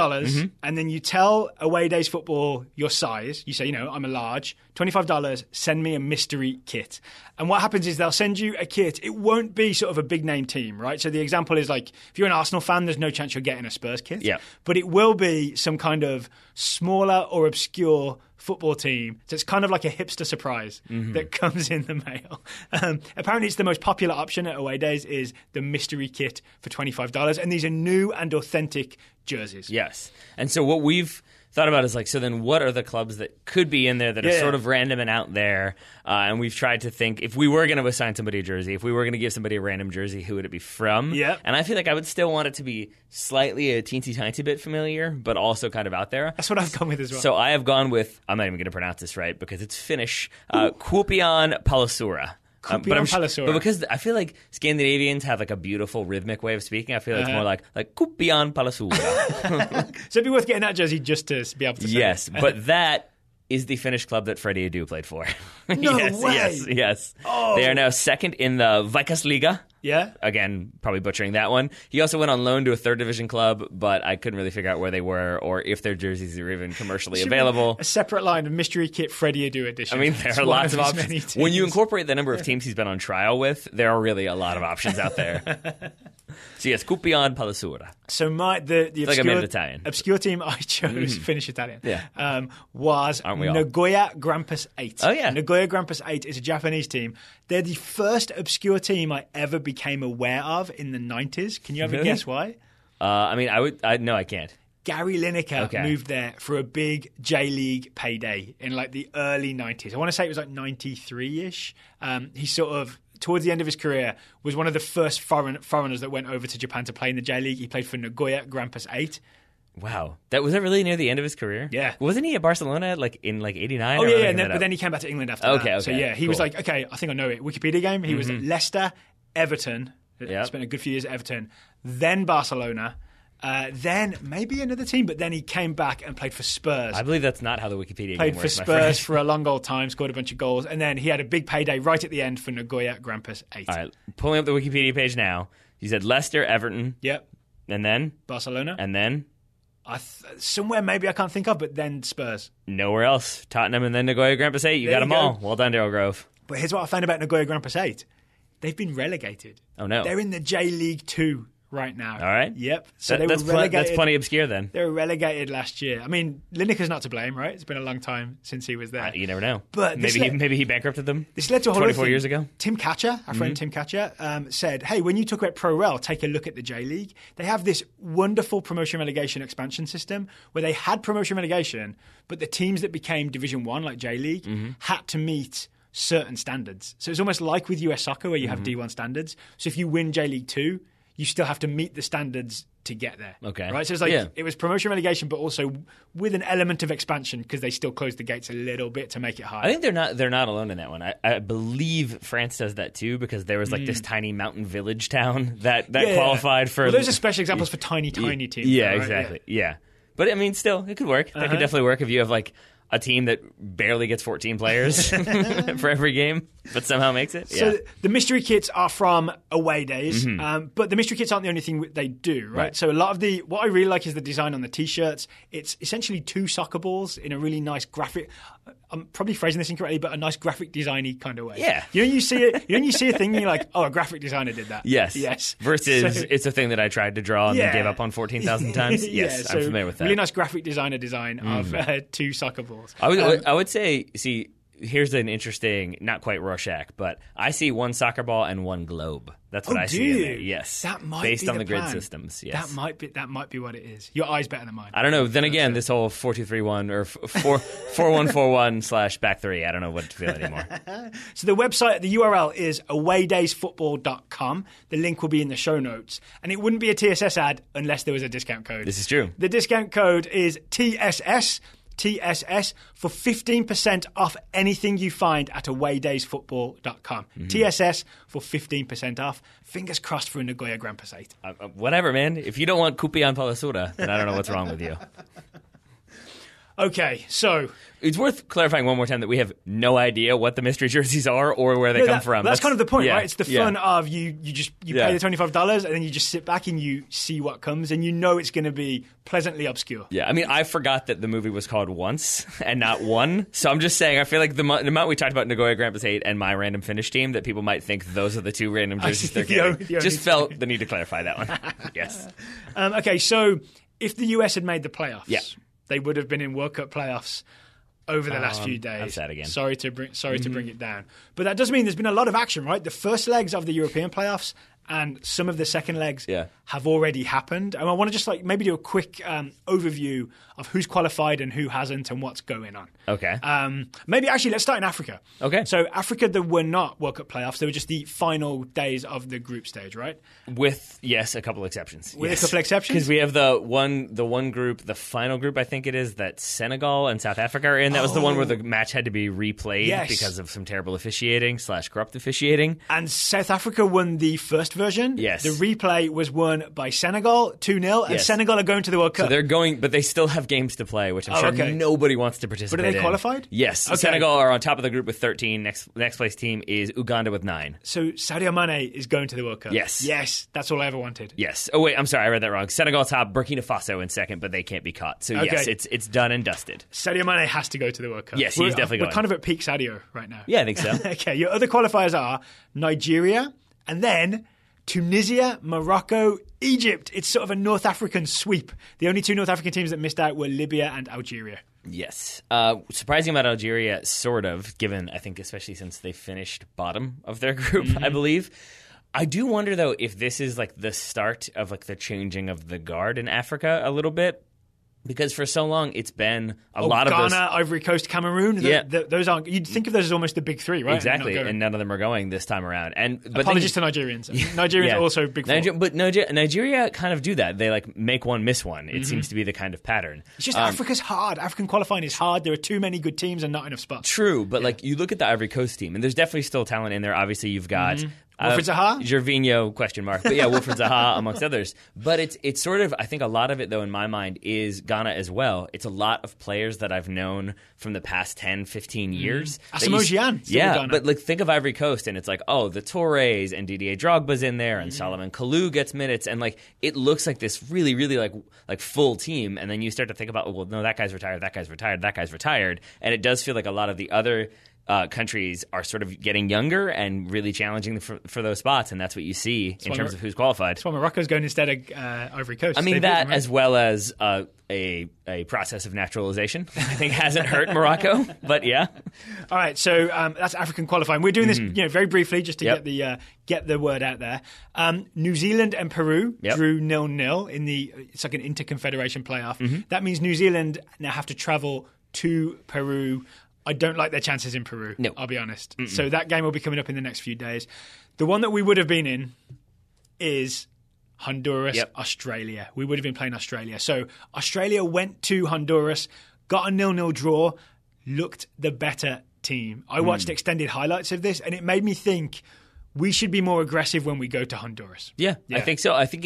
and then you tell Away Days Football your size. You say, I'm a large. $25, send me a mystery kit. And what happens is they'll send you a kit. It won't be sort of a big name team, right? So the example is like, if you're an Arsenal fan, there's no chance you're getting a Spurs kit. Yeah. But it will be some kind of smaller or obscure football team. So it's kind of like a hipster surprise that comes in the mail. Apparently it's the most popular option at Away Days is the mystery kit for $25. And these are new and authentic jerseys. Yes. And so what we've thought about is like, so then what are the clubs that could be in there that are sort of random and out there? And we've tried to think, if we were going to assign somebody a jersey, if we were going to give somebody a random jersey, who would it be from? Yeah. And I feel like I would still want it to be slightly a teensy-tiny bit familiar, but also kind of out there. That's what I've gone with as well. So I have gone with, I'm not even going to pronounce this right because it's Finnish, Kuopion Palloseura. But because I feel like Scandinavians have like a beautiful rhythmic way of speaking, I feel like it's more like Kuopion Palloseura. So it'd be worth getting that jersey just to be able to say Yes, but that is the Finnish club that Freddie Adu played for. No way. Yes. Oh. They are now second in the Veikkausliiga. Yeah. Again, probably butchering that one. He also went on loan to a third division club, but I couldn't really figure out where they were or if their jerseys are even commercially available. A seperate line of mystery kit Freddie Adu edition. I mean, there are lots of options. When you incorporate the number of teams he's been on trial with, there are really a lot of options out there. So yes, Kuopion Palloseura. So the obscure team I chose, Finnish Italian, was Nagoya Grampus 8. Oh yeah. Nagoya Grampus 8 is a Japanese team. They're the first obscure team I ever became aware of in the 90s. Can you ever guess why? No, I can't. Gary Lineker moved there for a big J-League payday in like the early 90s. I want to say it was like 93-ish. He sort of, towards the end of his career, was one of the first foreigners that went over to Japan to play in the J-League. He played for Nagoya Grampus 8. Wow. Was that really near the end of his career? Yeah. Wasn't he at Barcelona in 89? Oh, yeah, but then he came back to England after that. Okay. So, yeah, he was like, okay, I think I know it. Wikipedia game. He was at Leicester, Everton. Yep. Spent a good few years at Everton. Then Barcelona. Then maybe another team, but then he came back and played for Spurs. I believe that's not how the Wikipedia played game for works, Spurs for a long old time, scored a bunch of goals, and then he had a big payday right at the end for Nagoya Grampus 8. All right, pulling up the Wikipedia page now. You said Leicester, Everton. Yep. And then? Barcelona. And then? Somewhere maybe I can't think of, but then Spurs. Nowhere else. Tottenham and then Nagoya Grampus 8. You got them all. Well done, Daryl Grove. But here's what I found about Nagoya Grampus 8. They've been relegated. Oh, no. They're in the J League 2 right now. All right. Yep. So that's plenty obscure then. They were relegated last year. I mean, Lineker's not to blame, right? It's been a long time since he was there. You never know. But maybe he bankrupted them. This led to a whole 24 years ago. Tim Catcher, our friend Tim Catcher, said, "Hey, when you talk about Pro Rel, take a look at the J League. They have this wonderful promotion relegation expansion system where they had promotion relegation, but the teams that became Division 1 like J League had to meet certain standards. So it's almost like with US soccer where you have D1 standards. So if you win J League 2, you still have to meet the standards to get there. Okay. Right? So it's like it was promotion relegation, but also with an element of expansion because they still closed the gates a little bit to make it higher. I think they're not alone in that one. I believe France does that too because there was like this tiny mountain village town that qualified for. Well, those are special examples for tiny teams. Yeah, right? exactly. Yeah. But I mean, still, it could work. That could definitely work if you have like a team that barely gets 14 players for every game, but somehow makes it. Yeah. So the mystery kits are from away days, but the mystery kits aren't the only thing they do, right? So a lot of what I really like is the design on the T-shirts. It's essentially 2 soccer balls in a really nice graphic. I'm probably phrasing this incorrectly, but a nice graphic designy kind of way. Yeah. You see it. You see a thing, and you're like, oh, a graphic designer did that. Yes. Versus it's a thing that I tried to draw and then gave up on 14,000 times. Yes, I'm familiar with that. Really nice graphic designer design of 2 soccer balls. I would say, see, here's an interesting, not quite Rorschach, but I see 1 soccer ball and 1 globe. That's what I see in there. Yes. That might based be on the grid plan. Systems. Yes. That might be what it is. Your eye's better than mine. I don't know. Then again, this whole 4-2-3-1 or 4-1-4-1 back 3. I don't know what to feel anymore. So the website, the URL is awaydaysfootball.com. The link will be in the show notes. And it wouldn't be a TSS ad unless there was a discount code. This is true. The discount code is TSS for 15% off anything you find at awaydaysfootball.com. TSS for 15% off. Fingers crossed for a Nagoya Grampus 8. Whatever, man. If you don't want Kupian Palasura, then I don't know what's wrong with you. Okay, so it's worth clarifying one more time that we have no idea what the mystery jerseys are or where they come from. That's kind of the point, right? It's the fun of you pay the $25 and then you just sit back and you see what comes and you know it's going to be pleasantly obscure. Yeah, I mean, I forgot that the movie was called Once and not One. So I'm just saying, I feel like the amount we talked about Nagoya Grampus 8 and my random finish team, that people might think those are the 2 random jerseys they're getting. Just felt the need to clarify that one. Yes. Okay, so if the US had made the playoffs, they would have been in World Cup playoffs over the last few days. I'm sad again. Sorry to bring it down. But that does mean there's been a lot of action, right? The first legs of the European playoffs and some of the second legs have already happened. And I want to just maybe do a quick overview of who's qualified and who hasn't and what's going on. Okay. Maybe actually let's start in Africa. Okay. So Africa, there were not World Cup playoffs. They were just the final days of the group stage, right? With, a couple exceptions. With a couple exceptions? Because we have the one group, the final group I think it is, that Senegal and South Africa are in. That was the one where the match had to be replayed because of some terrible officiating / corrupt officiating. And South Africa won the first version. Yes. The replay was won by Senegal 2-0, and Senegal are going to the World Cup. So they're going, but they still have games to play, which I'm sure nobody wants to participate in. But are they qualified? Yes. Okay. Senegal are on top of the group with 13. Next place team is Uganda with 9. So Sadio Mane is going to the World Cup? Yes. Yes. That's all I ever wanted. Yes. Oh, wait. I'm sorry. I read that wrong. Senegal top, Burkina Faso in second, but they can't be caught. So yes, it's done and dusted. Sadio Mane has to go to the World Cup. Yes, he's definitely going. We're kind of at peak Sadio right now. Yeah, I think so. Okay. Your other qualifiers are Nigeria and then Tunisia, Morocco, Egypt. It's sort of a North African sweep. The only 2 North African teams that missed out were Libya and Algeria. Yes. Surprising about Algeria, sort of, given, I think, especially since they finished bottom of their group, I believe. I do wonder, though, if this is the start of the changing of the guard in Africa a little bit. Because for so long, it's been a lot of Ghana, those... Ivory Coast, Cameroon. Those aren't... You'd think of those as almost the big three, right? Exactly, and none of them are going this time around. But apologies to Nigerians. Nigerians are also big four. But Nigeria kind of do that. They like make one, miss one. It seems to be the kind of pattern. It's just Africa's hard. African qualifying is hard. There are too many good teams and not enough spots. True, but like you look at the Ivory Coast team, and there's definitely still talent in there. Obviously, you've got... Wilfried Zaha? Gervinho, question mark. But yeah, Wilfried Zaha, amongst others. But it's sort of, I think a lot of it, though, in my mind, is Ghana as well. It's a lot of players that I've known from the past 10, 15 years. Asamoah Gyan. Yeah, but like think of Ivory Coast, and it's like, oh, the Torres and Didier Drogba's in there, and Solomon Kalou gets minutes, and like it looks like this really, really like full team. And then you start to think about, well, no, that guy's retired, that guy's retired, that guy's retired. And it does feel like a lot of the other countries are sort of getting younger and really challenging for those spots, and that's what you see in terms of who's qualified. That's why Morocco's going instead of Ivory Coast. I mean, that as well as a process of naturalization, I think hasn't hurt Morocco, but yeah. All right, so that's African qualifying. We're doing this very briefly just to get the word out there. New Zealand and Peru drew 0-0 in it's like an inter-confederation playoff. That means New Zealand now have to travel to Peru. I don't like their chances in Peru, no. I'll be honest. So that game will be coming up in the next few days. The one that we would have been in is Honduras, Australia. We would have been playing Australia. So Australia went to Honduras, got a 0-0 draw, looked the better team. I watched extended highlights of this, and it made me think we should be more aggressive when we go to Honduras. Yeah, I think so. I think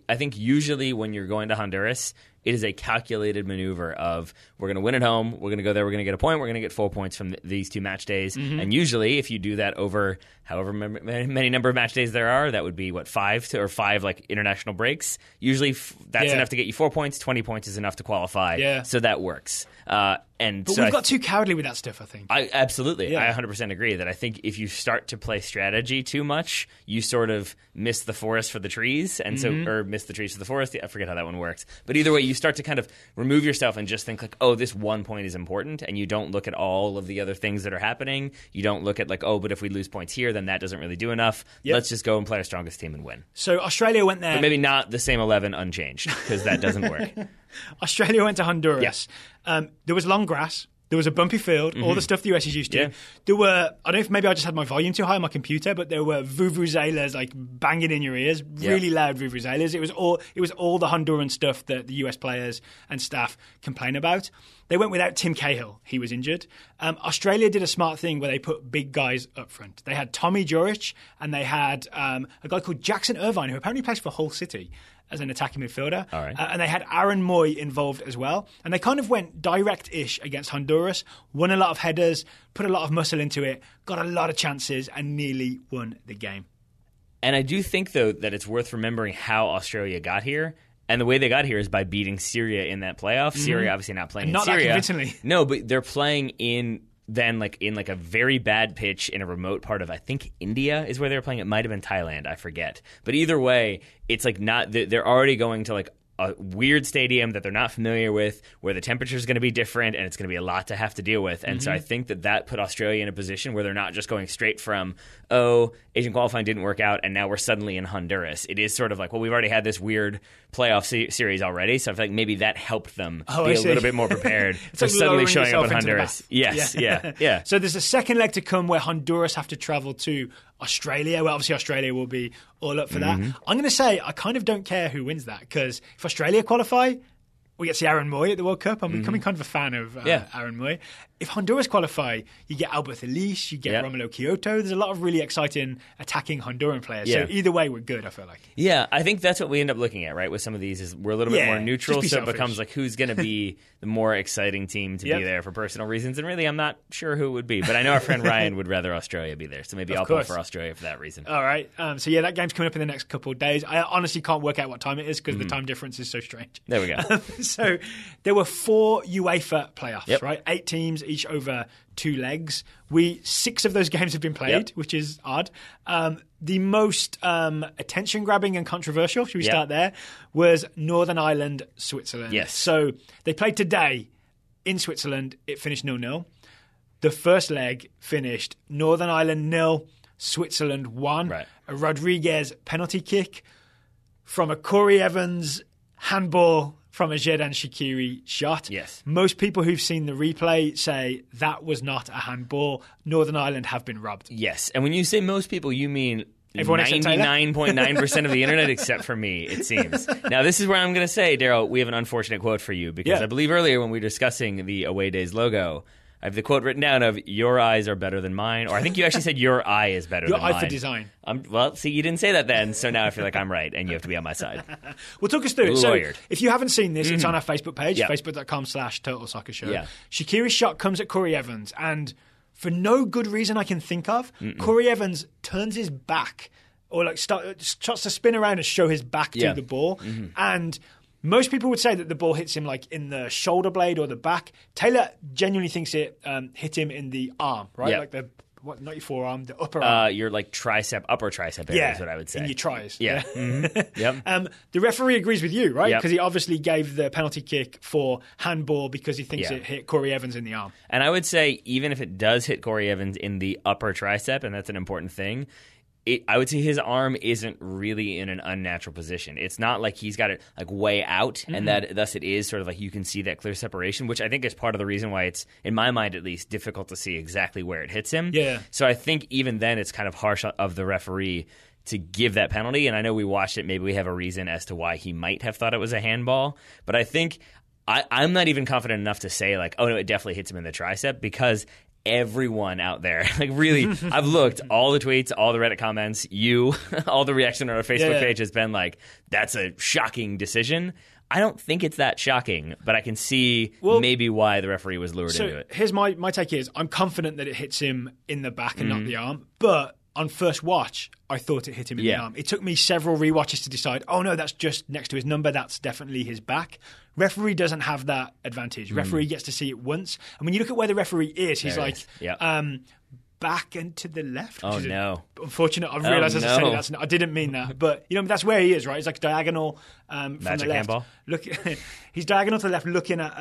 I think usually when you're going to Honduras, it is a calculated maneuver of we're going to win at home, we're going to go there, we're going to get a point, we're going to get 4 points from these two match days. And usually if you do that over however many number of match days there are, that would be, 5 like international breaks. Usually that's enough to get you 4 points, 20 points is enough to qualify. Yeah. So that works. But we've got too cowardly with that stuff, I think. Absolutely. I 100% agree that I think if you start to play strategy too much, you sort of miss the forest for the trees, and or miss the trees for the forest. I forget how that one works. But either way, you start to kind of remove yourself and just think like, oh, this 1 point is important, and you don't look at all of the other things that are happening. You don't look at like, oh, but if we lose points here, then that doesn't really do enough. Let's just go and play our strongest team and win. So Australia went there. But maybe not the same 11 unchanged, because that doesn't work. Australia went to Honduras. There was long grass. There was a bumpy field, all the stuff the US is used to. There were, I don't know if maybe I just had my volume too high on my computer, but there were vuvuzelas like banging in your ears, really loud vuvuzelas. It was all the Honduran stuff that the US players and staff complain about. They went without Tim Cahill. He was injured. Australia did a smart thing where they put big guys up front. They had Tommy Jurich and they had a guy called Jackson Irvine, who apparently plays for Hull City as an attacking midfielder. All right. And they had Aaron Moy involved as well. And they kind of went direct-ish against Honduras, won a lot of headers, put a lot of muscle into it, got a lot of chances, and nearly won the game. And I do think, though, that it's worth remembering how Australia got here. And the way they got here is by beating Syria in that playoff. Syria obviously not playing in Syria. Not that convincingly. No, but they're playing in a very bad pitch in a remote part of, I think, India is where they were playing. It might have been Thailand, I forget. But either way, it's like not, they're already going to like a weird stadium that they're not familiar with, where the temperature is going to be different and it's going to be a lot to have to deal with. And so I think that put Australia in a position where they're not just going straight from, oh, Asian qualifying didn't work out and now we're suddenly in Honduras. It is sort of like, well, we've already had this weird playoff series already, so I feel like maybe that helped them be a little bit more prepared for like suddenly showing up in Honduras. Yes, yeah. So there's a second leg to come where Honduras have to travel to Australia. Well, obviously Australia will be all up for that. I'm going to say I kind of don't care who wins that, because if Australia qualify, we get to see Aaron Moy at the World Cup. I'm becoming kind of a fan of Aaron Moy. If Honduras qualify, you get Albert Elise, you get Romulo Kyoto. There's a lot of really exciting attacking Honduran players. So either way, we're good, I feel like. Yeah, I think that's what we end up looking at, right? With some of these, is we're a little bit more neutral, so it becomes like who's going to be the more exciting team to be there for personal reasons. And really, I'm not sure who it would be. But I know our friend Ryan would rather Australia be there. So maybe I'll pull for Australia for that reason. All right. So that game's coming up in the next couple of days. I honestly can't work out what time it is because the time difference is so strange. There we go. So there were 4 UEFA playoffs, right? 8 teams, each over 2 legs. 6 of those games have been played, which is odd. The most attention-grabbing and controversial, should we start there, was Northern Ireland, Switzerland. Yes. So they played today in Switzerland. It finished 0-0. The first leg finished Northern Ireland 0, Switzerland 1. Right. A Rodriguez penalty kick from a Corry Evans handball from a Xherdan Shaqiri shot. Yes. Most people who've seen the replay say that was not a handball. Northern Ireland have been robbed. Yes. And when you say most people, you mean 99.9% of the internet, except for me, it seems. Now, this is where I'm going to say, Daryl, we have an unfortunate quote for you, because I believe earlier when we were discussing the Away Days logo, I have the quote written down of, your eyes are better than mine. Or I think you actually said your eye is better than mine. Your eye for design. Well, see, you didn't say that then, so now I feel like I'm right, and you have to be on my side. Well, talk us through it. Lawyered. So, if you haven't seen this, it's on our Facebook page, facebook.com/Total Soccer Show. Yeah. Shaqiri's shot comes at Corry Evans, and for no good reason I can think of, Corry Evans turns his back, or like starts to spin around and show his back to the ball, and most people would say that the ball hits him like in the shoulder blade or the back. Taylor genuinely thinks it hit him in the arm, right? Yeah. Like not your forearm, the upper arm. Your like upper tricep area is what I would say. In your tries. Yeah. Yep. The referee agrees with you, right? Yep. Because he obviously gave the penalty kick for handball because he thinks it hit Corry Evans in the arm. And I would say even if it does hit Corry Evans in the upper tricep, and that's an important thing, I would say his arm isn't really in an unnatural position. It's not like he's got it like way out, and that thus it is sort of like you can see that clear separation, which I think is part of the reason why it's, in my mind at least, difficult to see exactly where it hits him. Yeah. So I think even then it's kind of harsh of the referee to give that penalty, and I know we watched it. Maybe we have a reason as to why he might have thought it was a handball, but I think I'm not even confident enough to say like, oh no, it definitely hits him in the tricep, because everyone out there, like really, I've looked, all the tweets, all the Reddit comments, all the reaction on our Facebook page has been like, that's a shocking decision. I don't think it's that shocking, but I can see maybe why the referee was lured into it. Here's my take is, I'm confident that it hits him in the back and not the arm, but on first watch, I thought it hit him in the arm. It took me several rewatches to decide, oh no, that's just next to his number, that's definitely his back. Referee doesn't have that advantage. Referee gets to see it once. And when you look at where the referee is, he's like back and to the left. Oh no. Unfortunate. I've realised as I said it, I didn't mean that. But that's where he is, right? He's like diagonal from Magic the left. handball. He's diagonal to the left looking at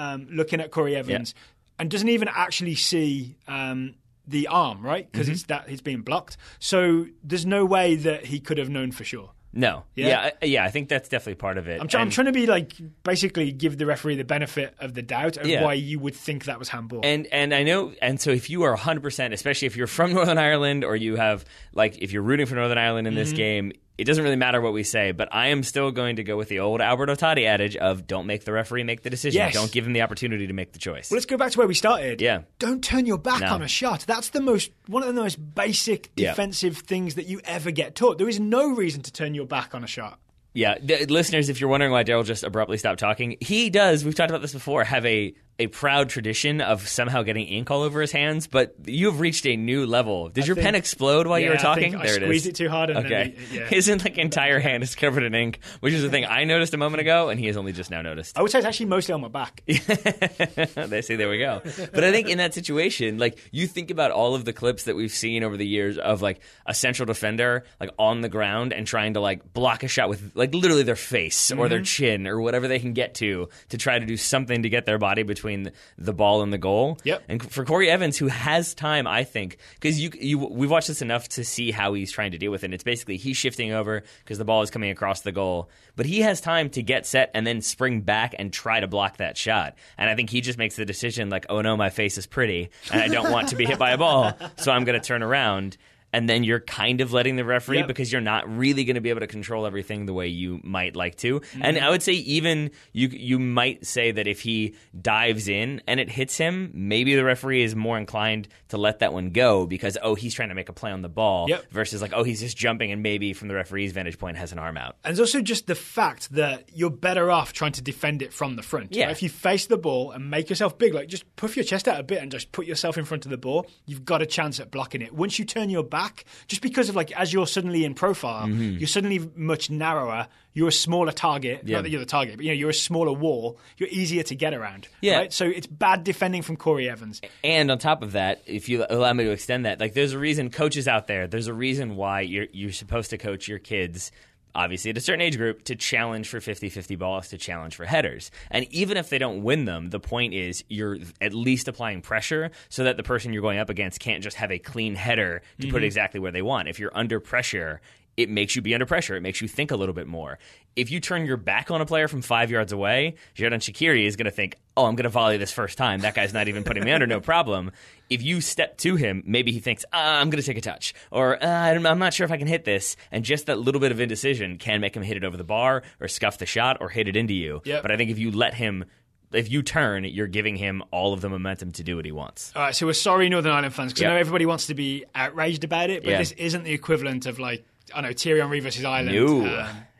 Corry Evans and doesn't even actually see the arm, right? Because he's being blocked. So there's no way that he could have known for sure. No. Yeah, I think that's definitely part of it. I'm trying to be like, basically give the referee the benefit of the doubt of why you would think that was handball. And I know, and so if you are 100%, especially if you're from Northern Ireland, or you have, like, if you're rooting for Northern Ireland in this game, it doesn't really matter what we say, but I am still going to go with the old Alberto Totti adage of don't make the referee make the decision. Yes. Don't give him the opportunity to make the choice. Well, let's go back to where we started. Yeah. Don't turn your back on a shot. That's one of the most basic defensive things that you ever get taught. There is no reason to turn your back on a shot. Yeah, listeners, if you're wondering why Daryl just abruptly stopped talking, he does, we've talked about this before, have a proud tradition of somehow getting ink all over his hands, but you've reached a new level. Did your pen explode while you were talking? I squeezed it too hard. And then his entire hand is covered in ink, which is the thing I noticed a moment ago, and he has only just now noticed. I would say it's actually mostly on my back. There we go. But I think in that situation, like, you think about all of the clips that we've seen over the years of like a central defender like on the ground and trying to like block a shot with like literally their face or their chin or whatever they can get to try to do something to get their body between the ball and the goal. Yep. And for Corry Evans, who has time, I think, because we've watched this enough to see how he's trying to deal with it. And it's basically he's shifting over because the ball is coming across the goal. But he has time to get set and then spring back and try to block that shot. And I think he just makes the decision like, oh no, my face is pretty and I don't want to be hit by a ball, so I'm going to turn around. And then you're kind of letting the referee because you're not really going to be able to control everything the way you might like to. And I would say even you might say that if he dives in and it hits him, maybe the referee is more inclined to let that one go because, he's trying to make a play on the ball versus like, he's just jumping and maybe from the referee's vantage point has an arm out. And there's also just the fact that you're better off trying to defend it from the front. Yeah. Right? If you face the ball and make yourself big, like just puff your chest out a bit and just put yourself in front of the ball, you've got a chance at blocking it. Once you turn your back, just because of like as you're suddenly in profile, you're suddenly much narrower. You're a smaller target. Not that you're the target, but you're a smaller wall. You're easier to get around. Yeah. Right? So it's bad defending from Corry Evans. And on top of that, if you allow me to extend that, like there's a reason coaches out there. There's a reason why you're supposed to coach your kids. Obviously, at a certain age group, to challenge for 50-50 balls, to challenge for headers. And even if they don't win them, the point is you're at least applying pressure so that the person you're going up against can't just have a clean header to put it exactly where they want. If you're under pressure, it makes you be under pressure. It makes you think a little bit more. If you turn your back on a player from 5 yards away, Xherdan Shaqiri is going to think, oh, I'm going to volley this first time. That guy's not even putting me under, no problem. If you step to him, maybe he thinks, I'm going to take a touch. Or I'm not sure if I can hit this. And just that little bit of indecision can make him hit it over the bar or scuff the shot or hit it into you. Yep. But I think if you let him... If you turn, you're giving him all of the momentum to do what he wants. All right, so we're sorry, Northern Ireland fans, because Yep. I know everybody wants to be outraged about it, but Yeah. this isn't the equivalent of, like, I don't know, Thierry Henry versus Ireland. No.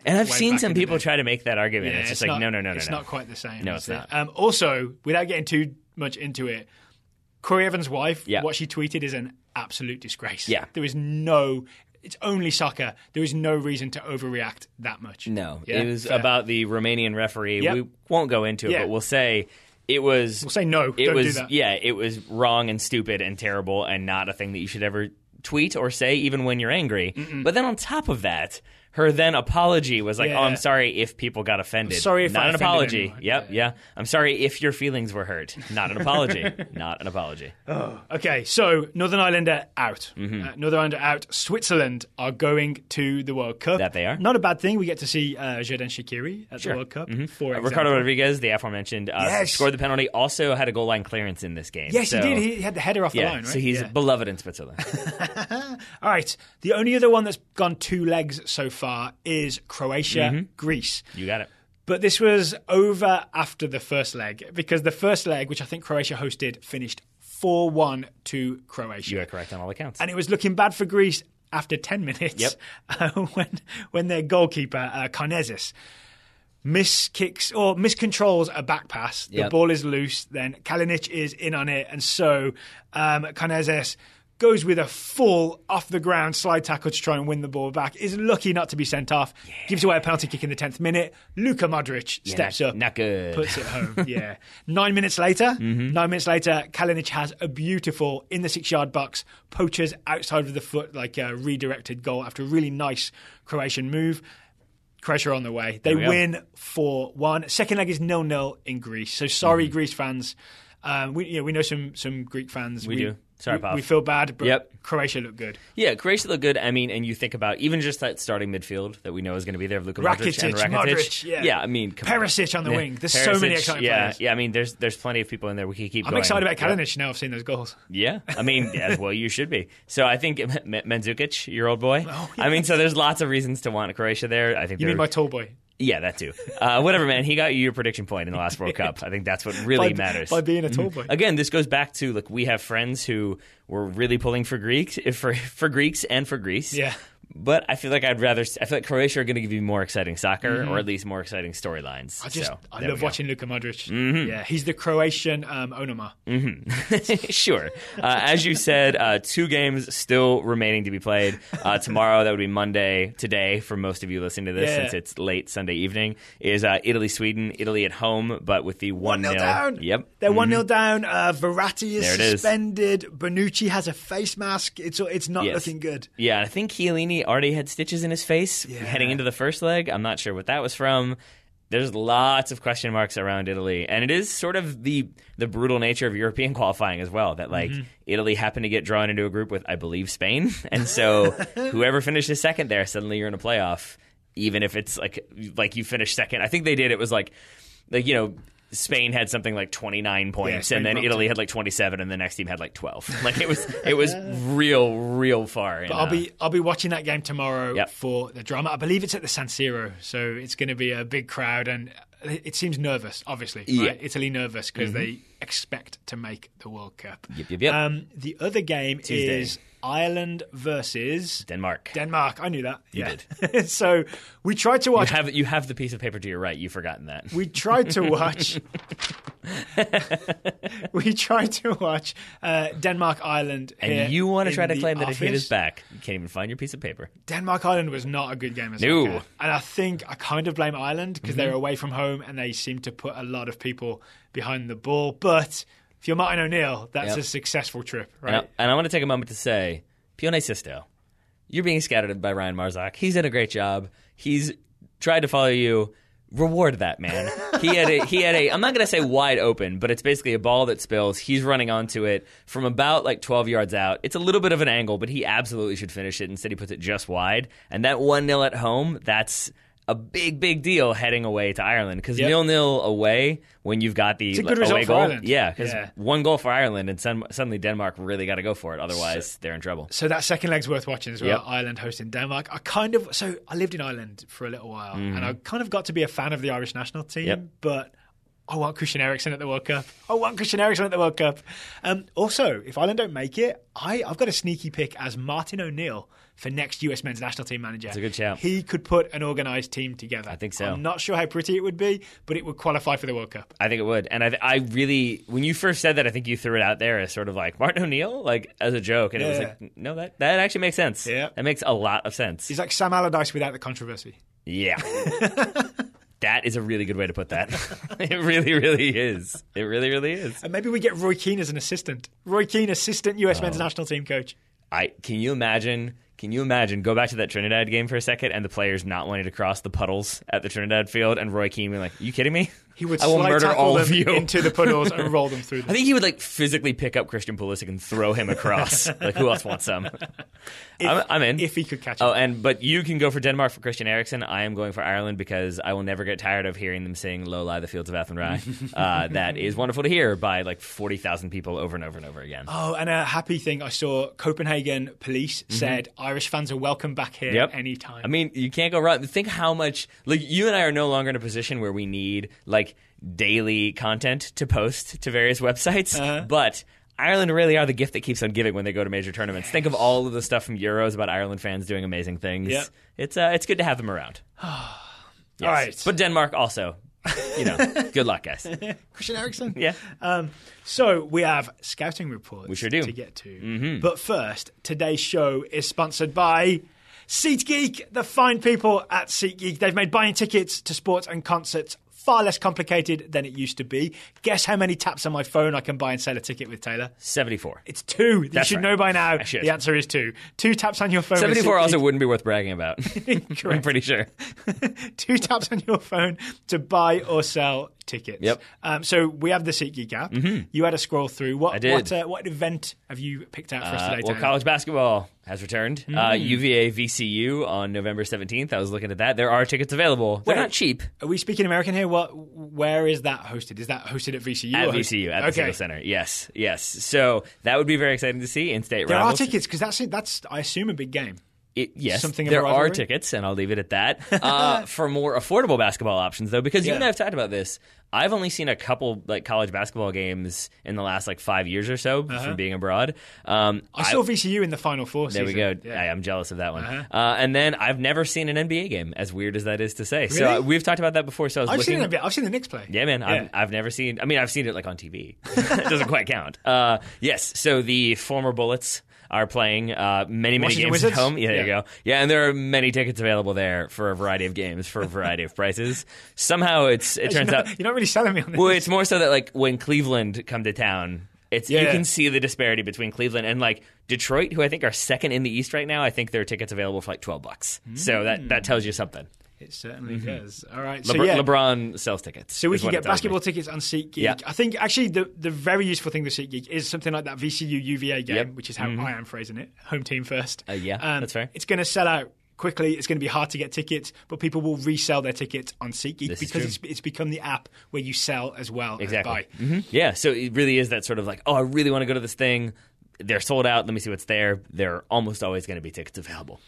And I've way seen back some in the people day. try to make that argument. Yeah, it's just like, no. It's not quite the same. No, is it's it? not. Also, without getting too much into it, Corry Evans' wife, Yeah. what she tweeted is an absolute disgrace. Yeah. There is no... It's only soccer. There is no reason to overreact that much. No. Yeah? It was Fair. about the Romanian referee. Yep. We won't go into it, Yeah. but we'll say it was... We'll say no, It don't was, do that. Yeah, it was wrong and stupid and terrible and not a thing that you should ever tweet or say, even when you're angry. But then on top of that, her then apology was like, Yeah. oh, I'm sorry if people got offended. I'm sorry if not I an offended apology. anyone. Yep, yeah. I'm sorry if your feelings were hurt. Not an apology. Not an apology. Okay, so Northern Ireland are out. Mm-hmm. Northern Ireland are out. Switzerland are going to the World Cup. That they are. Not a bad thing. We get to see Xherdan Shaqiri at the World Cup. For Ricardo example. Rodriguez, the aforementioned, Yes. scored the penalty, also had a goal line clearance in this game. Yes, So, he did. He had the header off the yeah, line, right? so he's Yeah. beloved in Switzerland. All right. The only other one that's gone 2 legs so far is Croatia, Greece. You got it. But this was over after the first leg because the first leg, which I think Croatia hosted, finished 4-1 to Croatia. You are correct on all accounts. And it was looking bad for Greece after 10 minutes when their goalkeeper, Karnezis, miscontrols a back pass. The Yep. ball is loose. Then Kalinic is in on it. And so Karnezis goes with a full off-the-ground slide tackle to try and win the ball back. Is lucky not to be sent off. Gives away a penalty kick in the 10th minute. Luka Modric steps up. Not good. Puts it home, yeah. 9 minutes later, Kalinic has a beautiful, in the 6-yard box, poachers outside of the foot, like a redirected goal after a really nice Croatian move. Croatia are on the way. They we go. win 4-1. Second leg is 0-0 in Greece. So sorry, Greece fans. We know some Greek fans. We do. Sorry, Pop. We feel bad, but Yep. Croatia looked good. Yeah, Croatia looked good. I mean, and you think about even just that starting midfield that we know is going to be there, Luka Modric and Rakitic, Rakitic. Modric, yeah. I mean, come on. Perisic on the wing. There's so Perisic, many exciting players. Yeah, I mean, there's plenty of people in there. We could keep I'm going. excited about Yeah. Kalinic now I've seen those goals. Yeah, I mean, as well you should be. So I think Mandzukic, your old boy. Oh, I mean, so there's lots of reasons to want Croatia there. I think You they're- mean my tall boy? Yeah, that too. Whatever, man. He got you your prediction point in the last World Cup. I think that's what really matters. By being a tall boy. Again, this goes back to like we have friends who were really pulling for Greeks and for Greece. Yeah. But I feel like I feel like Croatia are going to give you more exciting soccer, or at least more exciting storylines. I love watching Luka Modric. Yeah, he's the Croatian Onoma. Sure. As you said, 2 games still remaining to be played. Tomorrow, that would be Monday, today, for most of you listening to this, Yeah. since it's late Sunday evening, is Italy-Sweden. Italy at home, but with the 1-0. down. Yep. They're 1-0 down. Verratti is There it is. suspended. Bonucci has a face mask. It's not Yes. looking good. Yeah, I think Chiellini already had stitches in his face heading into the first leg. I'm not sure what that was from. There's lots of question marks around Italy, and it is sort of the brutal nature of European qualifying as well, that like Italy happened to get drawn into a group with, I believe, Spain, and so whoever finishes second there, suddenly you're in a playoff, even if it's like you finish second. I think they did. It was like Spain had something like 29 points, Spain and then bumped Italy it. had like 27, and the next team had like 12. Like it was real far. But I'll be watching that game tomorrow Yep. for the drama. I believe it's at the San Siro, so it's going to be a big crowd, and it seems nervous. Obviously, Yeah. right? Italy nervous because they expect to make the World Cup. Yep. The other game Tuesday. is Ireland versus Denmark. I knew that. You did. So we tried to watch. You have the piece of paper to your right. You've forgotten that. We tried to watch. Denmark Ireland, And you want to try to in claim the that it hit office. his back. You can't even find your piece of paper. Denmark Ireland was not a good game as No. soccer. And I think I kind of blame Ireland because they're away from home and they seem to put a lot of people behind the ball. But if you're Martin O'Neill, that's Yep. a successful trip, right? And I want to take a moment to say, Pione Sisto, you're being scouted by Ryan Marzak. He's done a great job. He's tried to follow you. reward that man. He had a I'm not going to say wide open, but it's basically a ball that spills. He's running onto it from about like 12 yards out. It's a little bit of an angle, but he absolutely should finish it. Instead, he puts it just wide. And that 1-0 at home, that's a big, big deal heading away to Ireland. Because 0-0 away, when you've got the it's a good away result for goal. Ireland. Yeah, because 1 goal for Ireland, and suddenly Denmark really got to go for it. Otherwise, they're in trouble. So that second leg's worth watching as well. Ireland hosting Denmark. I lived in Ireland for a little while, and I kind of got to be a fan of the Irish national team, but I want Christian Eriksen at the World Cup. Also, if Ireland don't make it, I've got a sneaky pick as Martin O'Neill for next US men's national team manager. That's a good shout. He could put an organised team together. I think so. I'm not sure how pretty it would be, but it would qualify for the World Cup. I think it would. And I really, when you first said that, I think you threw it out there as sort of like, Martin O'Neill? Like, as a joke. And it was like, no, that actually makes sense. Yeah. That makes a lot of sense. He's like Sam Allardyce without the controversy. Yeah. That is a really good way to put that. It really, really is. It really, really is. And maybe we get Roy Keane as an assistant. Roy Keane, assistant US men's national team coach. Can you imagine? Go back to that Trinidad game for a second, and the players not wanting to cross the puddles at the Trinidad field, and Roy Keane being like, "Are you kidding me? He would I will slide murder tackle all them of you into the puddles and roll them through them." I think he would like physically pick up Christian Pulisic and throw him across. Like, who else wants some? I'm in. If he could catch him. But you can go for Denmark for Christian Eriksen. I am going for Ireland because I will never get tired of hearing them sing "Low Lie the Fields of Athenry." That is wonderful to hear by like 40,000 people over and over and over again. Oh, and a happy thing I saw, Copenhagen police said Irish fans are welcome back here anytime. I mean, you can't go wrong. Think how much, like, you and I are no longer in a position where we need like daily content to post to various websites, but Ireland really are the gift that keeps on giving when they go to major tournaments. Yes. Think of all of the stuff from Euros about Ireland fans doing amazing things. Yep. It's good to have them around. Yes. All right. But Denmark also, good luck, guys. Christian Eriksen? Yeah. So we have scouting reports we sure do. to get to. But first, today's show is sponsored by SeatGeek, the fine people at SeatGeek. They've made buying tickets to sports and concerts far less complicated than it used to be. Guess how many taps on my phone I can buy and sell a ticket with, Taylor? 74. It's 2. You should know by now. I should. The answer is 2. 2 taps on your phone. 74 also wouldn't be worth bragging about. I'm pretty sure. 2 taps on your phone to buy or sell tickets. Yep. So we have the SeatGeek app. You had a scroll through. I did. What event have you picked out for us today? Well, college basketball has returned. UVA VCU on November 17th. I was looking at that. There are tickets available. They're not cheap. Are we speaking American here? Where is that hosted? Is that hosted at VCU? At VCU, at the Senegal Center. Yes. So that would be very exciting to see. In-state rivals. There are tickets because that's I assume a big game. Yes, there are tickets, and I'll leave it at that. For more affordable basketball options, though, because you and I have talked about this, I've only seen a couple like college basketball games in the last like 5 years or so from being abroad. I saw VCU in the Final Four season. There we go. Yeah. I'm jealous of that one. And then I've never seen an NBA game, as weird as that is to say. Really? So we've talked about that before. So I've seen the Knicks play. Yeah, man. Yeah. I've never seen. I mean, I've seen it like on TV. It doesn't quite count. Yes. So the former Bullets are playing many games Wizards? at home. Yeah, there you go. Yeah, and there are many tickets available there for a variety of games for a variety of prices. Somehow it turns out you're not really selling me on this. Well, it's more so that like when Cleveland come to town, you can see the disparity between Cleveland and like Detroit, who I think are second in the East right now. I think their tickets available for like $12. So that tells you something. It certainly does. All right. LeBron sells tickets. So we can get basketball tickets on SeatGeek. Yeah. I think actually the very useful thing with SeatGeek is something like that VCU UVA game, which is how I am phrasing it. Home team first. That's fair. It's going to sell out quickly. It's going to be hard to get tickets, but people will resell their tickets on SeatGeek because it's become the app where you sell as well as buy. Yeah. So it really is that sort of like, I really want to go to this thing. They're sold out. Let me see what's there. There are almost always going to be tickets available.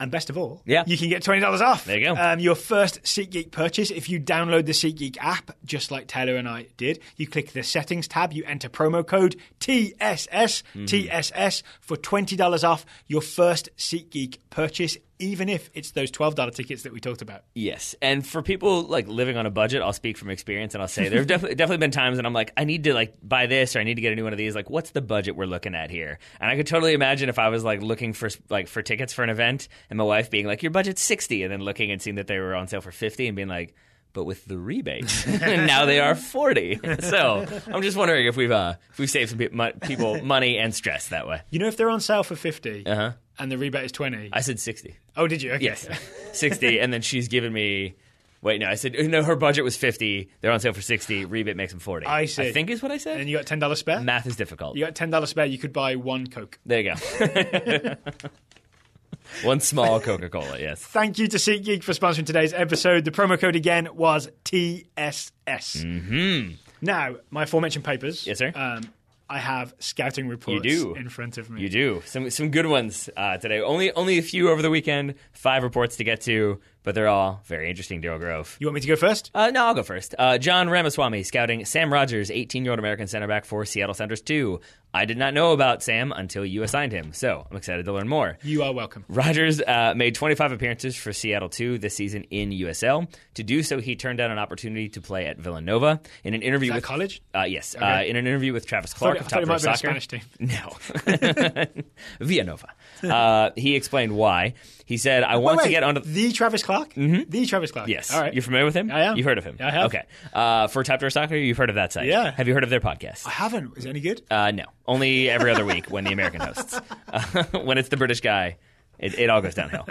And best of all, you can get $20 off. There you go. Your first SeatGeek purchase, if you download the SeatGeek app, just like Taylor and I did, you click the settings tab, you enter promo code TSS for $20 off your first SeatGeek purchase, even if it's those $12 tickets that we talked about. Yes. And for people like living on a budget, I'll speak from experience and I'll say there have definitely been times when I'm like, I need to like buy this or I need to get a new one of these. Like, what's the budget we're looking at here? And I could totally imagine if I was like looking for tickets for an event and my wife being like, your budget's 60, and then looking and seeing that they were on sale for 50 and being like, but with the rebate, now they are 40. So I'm just wondering if we've saved some people money and stress that way. You know, if they're on sale for 50 and the rebate is 20. I said 60. Oh, did you? Okay. Yes, 60, and then she's given me Wait, no, I said no. Her budget was $50. They're on sale for $60. Rebate makes them $40. I see. I think is what I said. And you got $10 spare? Math is difficult. You got $10 spare, you could buy one Coke. There you go. One small Coca-Cola, yes. Thank you to SeatGeek for sponsoring today's episode. The promo code again was TSS. Mm-hmm. Now, my aforementioned papers. Yes, sir. I have scouting reports in front of me. You do. Some good ones today. Only a few over the weekend. 5 reports to get to, but they're all very interesting, Daryl Grove. You want me to go first? No, I'll go first. John Ramaswamy scouting Sam Rogers, 18-year-old American center back for Seattle Sounders 2. I did not know about Sam until you assigned him, so I'm excited to learn more. You are welcome. Rogers made 25 appearances for Seattle 2 this season in USL. To do so, he turned down an opportunity to play at Villanova. In an interview with college? Yes. Okay. In an interview with Travis Clark of Top Row Soccer. Spanish team. No. Villanova. He explained why. He said, I want to get onto... The Travis Clark? Mm-hmm. The Travis Clark. Yes. All right. You're familiar with him? I am. You've heard of him? I have. Okay. For Top Row Soccer, you've heard of that site? Yeah. Have you heard of their podcast? I haven't. Is it any good? No. Only every other week when the American hosts. When it's the British guy, it all goes downhill.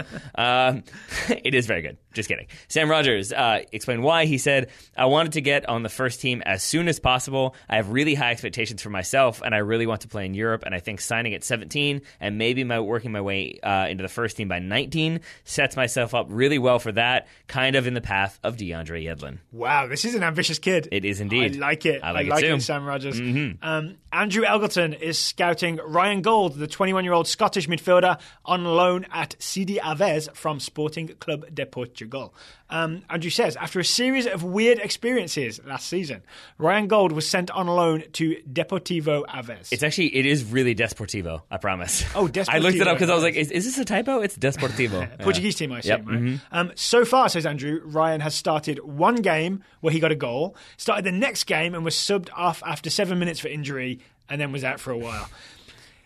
It is very good. Just kidding. Sam Rogers explained why. He said, I wanted to get on the first team as soon as possible. I have really high expectations for myself, and I really want to play in Europe. And I think signing at 17 and maybe working my way into the first team by 19 sets myself up really well for that, kind of in the path of DeAndre Yedlin. Wow, this is an ambitious kid. It is indeed. I like it. I like it too. Sam Rogers. Mm-hmm. Andrew Elgerton is scouting Ryan Gauld, the 21-year-old Scottish midfielder, on loan at Sidi Aves from Sporting Club de Portugal. Andrew says, after a series of weird experiences last season, Ryan Gauld was sent on loan to Deportivo Aves. It is really Desportivo, I promise. Oh, Desportivo. I looked it up because I was like, is this a typo? It's Desportivo. Portuguese team, I assume, yep. right? Mm-hmm. So far, says Andrew, Ryan has started one game where he got a goal, started the next game and was subbed off after 7 minutes for injury, and then was out for a while.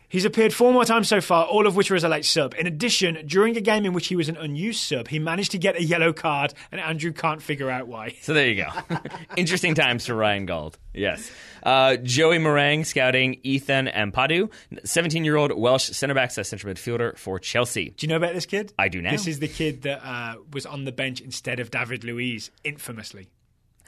He's appeared 4 more times so far, all of which were as a late sub. In addition, during a game in which he was an unused sub, he managed to get a yellow card, and Andrew can't figure out why. So there you go. Interesting times for Ryan Gauld. Yes. Joey Morang scouting Ethan Ampadu, 17-year-old Welsh centre-back / central midfielder for Chelsea. Do you know about this kid? I do now. This is the kid that was on the bench instead of David Luiz, infamously.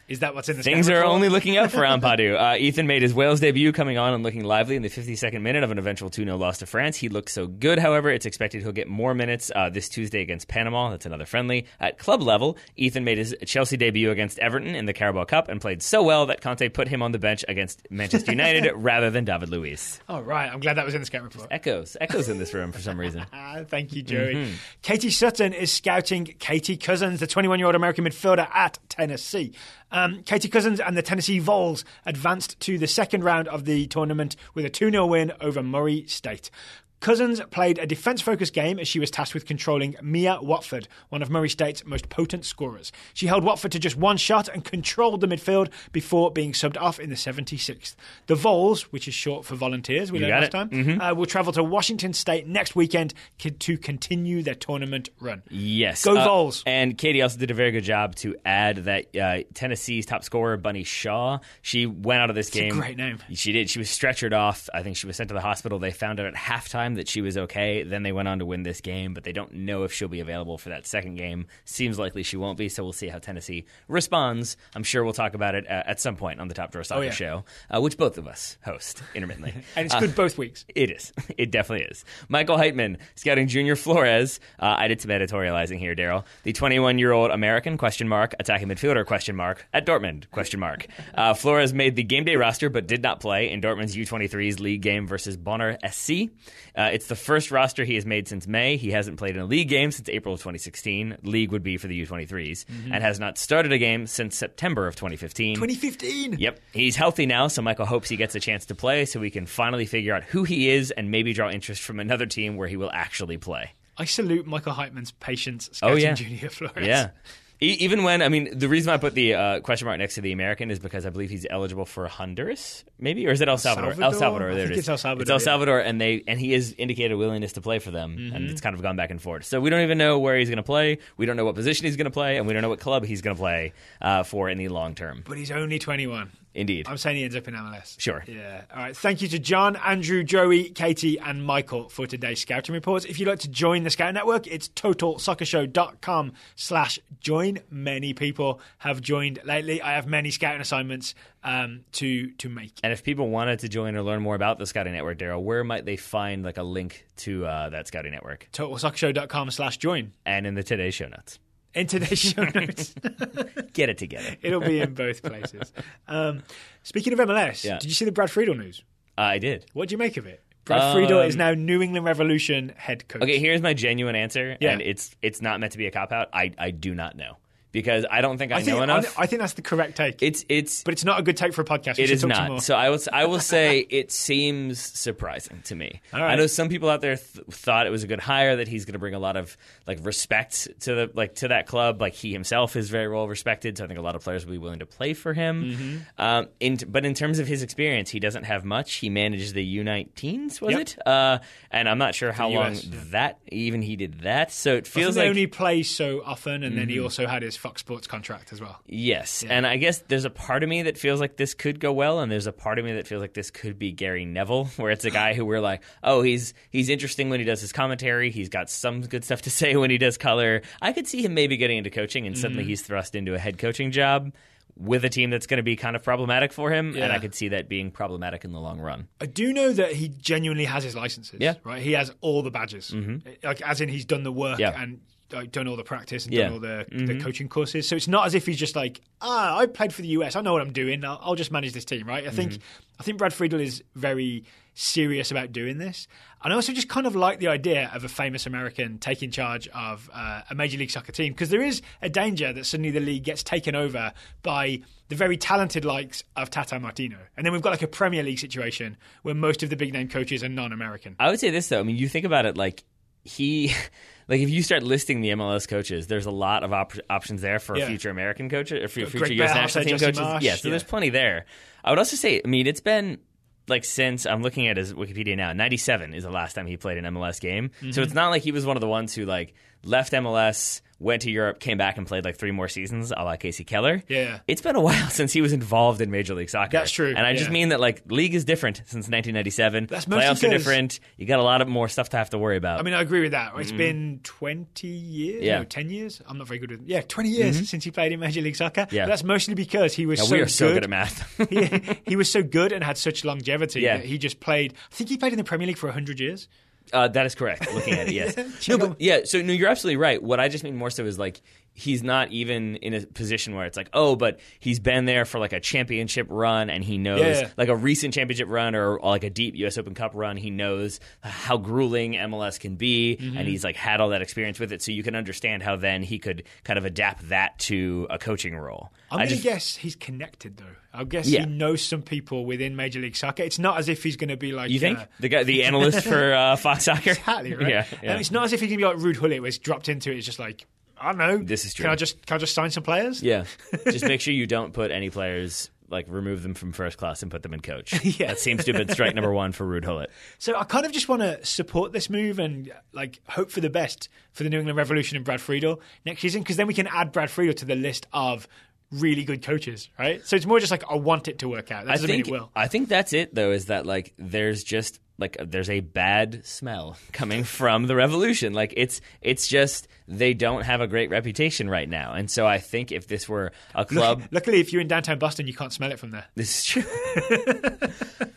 Is that what's in the Things are only looking up for Ampadu. Ethan made his Wales debut coming on and looking lively in the 52nd minute of an eventual 2-0 loss to France. He looked so good, however, it's expected he'll get more minutes this Tuesday against Panama. That's another friendly. At club level, Ethan made his Chelsea debut against Everton in the Carabao Cup and played so well that Conte put him on the bench against Manchester United rather than David Luiz. Oh, right. I'm glad that was in the scout report. Echoes in this room for some reason. Thank you, Joey. Katie Sutton is scouting Katie Cousins, the 21-year-old American midfielder at Tennessee. Katie Cousins and the Tennessee Vols advanced to the second round of the tournament with a 2-0 win over Murray State. Cousins played a defence-focused game as she was tasked with controlling Mia Watford, one of Murray State's most potent scorers. She held Watford to just one shot and controlled the midfield before being subbed off in the 76th. The Vols, which is short for volunteers, we learned last time, will travel to Washington State next weekend to continue their tournament run. Yes. Go Vols! And Katie also did a very good job to add that Tennessee's top scorer, Bunny Shaw, she went out of this game. It's a great name. She did. She was stretchered off. I think she was sent to the hospital. They found out at halftime that she was okay. Then they went on to win this game, but they don't know if she'll be available for that second game. Seems likely she won't be, so we'll see how Tennessee responds. I'm sure we'll talk about it at some point on the Top Drawer Soccer Show, which both of us host intermittently. And it's good both weeks. It is. It definitely is. Michael Heitman, scouting Junior Flores. I did some editorializing here, Daryl. The 21-year-old American, attacking midfielder, at Dortmund, Flores made the game day roster, but did not play in Dortmund's U23's league game versus Bonner SC. It's the first roster he has made since May. He hasn't played in a league game since April of 2016. League would be for the U23s. And has not started a game since September of 2015. 2015? Yep. He's healthy now, so Michael hopes he gets a chance to play so we can finally figure out who he is and maybe draw interest from another team where he will actually play. I salute Michael Heitman's patience scouting Junior Flores. Yeah. Even when, the reason I put the question mark next to the American is because I believe he's eligible for Honduras, maybe? Or is it El Salvador? El Salvador, there it is. It's El Salvador. It's El Salvador, and he has indicated a willingness to play for them, and it's kind of gone back and forth. So we don't even know where he's going to play, we don't know what position he's going to play, and we don't know what club he's going to play for in the long term. But he's only 21. Indeed. I'm saying he ends up in MLS. Sure. Yeah. All right. Thank you to John, Andrew, Joey, Katie, and Michael for today's scouting reports. If you'd like to join the Scouting Network, it's totalsoccershow.com/join. Many people have joined lately. I have many scouting assignments to make. And if people wanted to join or learn more about the Scouting Network, Daryl, where might they find like a link to that Scouting Network? totalsoccershow.com/join. And in the today's show notes. In today's show notes. Get it together. It'll be in both places. Speaking of MLS, did you see the Brad Friedel news? I did. What do you make of it? Brad Friedel is now New England Revolution head coach. Okay, here's my genuine answer, and it's not meant to be a cop-out. I do not know. Because I don't think I know enough. I think that's the correct take. But it's not a good take for a podcast. It is not. So I will say it seems surprising to me. All right. I know some people out there thought it was a good hire, that he's going to bring a lot of like respect to that club. Like he himself is very well respected, so I think a lot of players will be willing to play for him. Mm-hmm. But in terms of his experience, he doesn't have much. He manages the U19s, was it? And I'm not sure how long that even he did that. So it feels like they only play so often, and then he also had his Fox Sports contract as well. Yes, and I guess there's a part of me that feels like this could go well, and there's a part of me that feels like this could be Gary Neville, where it's a guy who we're like, oh, he's interesting when he does his commentary, he's got some good stuff to say when he does color. I could see him maybe getting into coaching, and suddenly he's thrust into a head coaching job with a team that's going to be kind of problematic for him, and I could see that being problematic in the long run. I do know that he genuinely has his licenses. Yeah. Right? He has all the badges. Like, as in he's done the work and done all the practice and done all the coaching courses. So it's not as if he's just like, I played for the US, I know what I'm doing, I'll just manage this team, right? I think Brad Friedel is very serious about doing this. And I also just kind of like the idea of a famous American taking charge of a Major League Soccer team, because there is a danger that suddenly the league gets taken over by the very talented likes of Tata Martino. And then we've got like a Premier League situation where most of the big name coaches are non-American. I would say this, though. I mean, you think about it, like like if you start listing the MLS coaches, there's a lot of options there for future American coaches, or future U.S. national team coaches. So there's plenty there. I would also say, I mean, it's been like since I'm looking at his Wikipedia now, 97 is the last time he played an MLS game. So it's not like he was one of the ones who like left MLS, went to Europe, came back and played like 3 more seasons, a la Casey Keller. Yeah. It's been a while since he was involved in Major League Soccer. That's true. And I just mean that like league is different since 1997. That's mostly Playoffs are different. You got a lot of more stuff to have to worry about. I mean, I agree with that. It's been 20 years? No, 10 years? I'm not very good with it. Yeah, 20 years since he played in Major League Soccer. Yeah. But that's mostly because he was so good. We are so good at math. he was so good and had such longevity that he just played. I think he played in the Premier League for 100 years. That is correct, looking at it, yes. So you're absolutely right. What I just mean more so is like he's not even in a position where it's like, oh, but he's been there for like a championship run and he knows like a recent championship run or like a deep U.S. Open Cup run. He knows how grueling MLS can be and he's like had all that experience with it. So you can understand how then he could kind of adapt that to a coaching role. I'm going to guess he's connected though. I guess he knows some people within Major League Soccer. It's not as if he's going to be like... You think? The analyst for Fox Soccer? Exactly, right? Yeah. And it's not as if he's going to be like Ruud Gullit, where he's dropped into it. It's just like, I don't know. This is true. Can I just sign some players? Yeah. Just make sure you don't put any players... like remove them from first class and put them in coach. That seems to have been strike number 1 for Ruud Gullit. So I kind of just want to support this move and like hope for the best for the New England Revolution and Brad Friedel next season, because then we can add Brad Friedel to the list of really good coaches, right? So it's more just like I want it to work out. That doesn't mean it will. I think that's it, though, is that like there's just like there's a bad smell coming from the Revolution. Like it's just they don't have a great reputation right now, and so I think if this were a club, luckily if you're in downtown Boston, you can't smell it from there. This is true.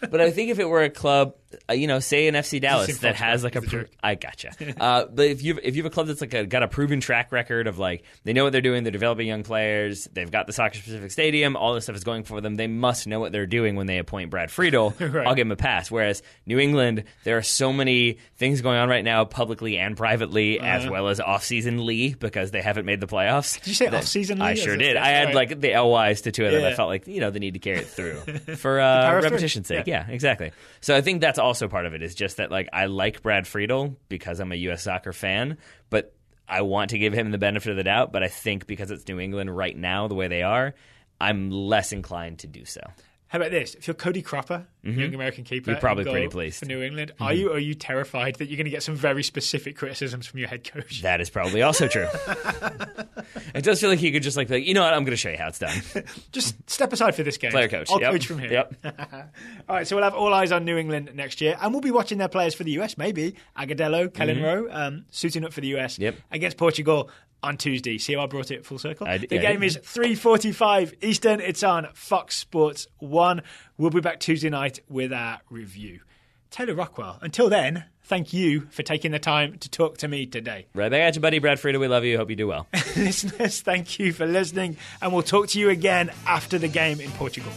But I think if it were a club, say an FC Dallas that has like I gotcha. But if you have a club that's like got a proven track record of like they know what they're doing, they're developing young players, they've got the soccer specific stadium, all this stuff is going for them. They must know what they're doing when they appoint Brad Friedel. Right. I'll give him a pass. Whereas New England, there are so many things going on right now, publicly and privately, as well as off-seasonly, because they haven't made the playoffs. Did you say off-seasonly? I sure did. I had like the LYs to 2 of them. I felt like they need to carry it through for repetition's sake. Yeah, exactly. So I think that's also part of it. Is just that like I like Brad Friedel because I'm a U.S. soccer fan, but I want to give him the benefit of the doubt. But I think because it's New England right now, the way they are, I'm less inclined to do so. How about this? If you're Cody Cropper young American keeper. You're probably in goal pretty pleased. for New England. Are you? Or are you terrified that you're going to get some very specific criticisms from your head coach? That is probably also true. It does feel like he could just like, you know what, I'm going to show you how it's done. Just step aside for this game. Player coach. I'll coach from here. Yep. All right, so we'll have all eyes on New England next year, and we'll be watching their players for the US, maybe. Agudelo, Kellen Rowe, suiting up for the US against Portugal on Tuesday. See how I brought it full circle? The game is 3:45 Eastern. It's on Fox Sports 1. We'll be back Tuesday night with our review. Taylor Rockwell, until then, thank you for taking the time to talk to me today. Right back at you, buddy. Brad Friedel, we love you. Hope you do well. Listeners, thank you for listening, and we'll talk to you again after the game in Portugal.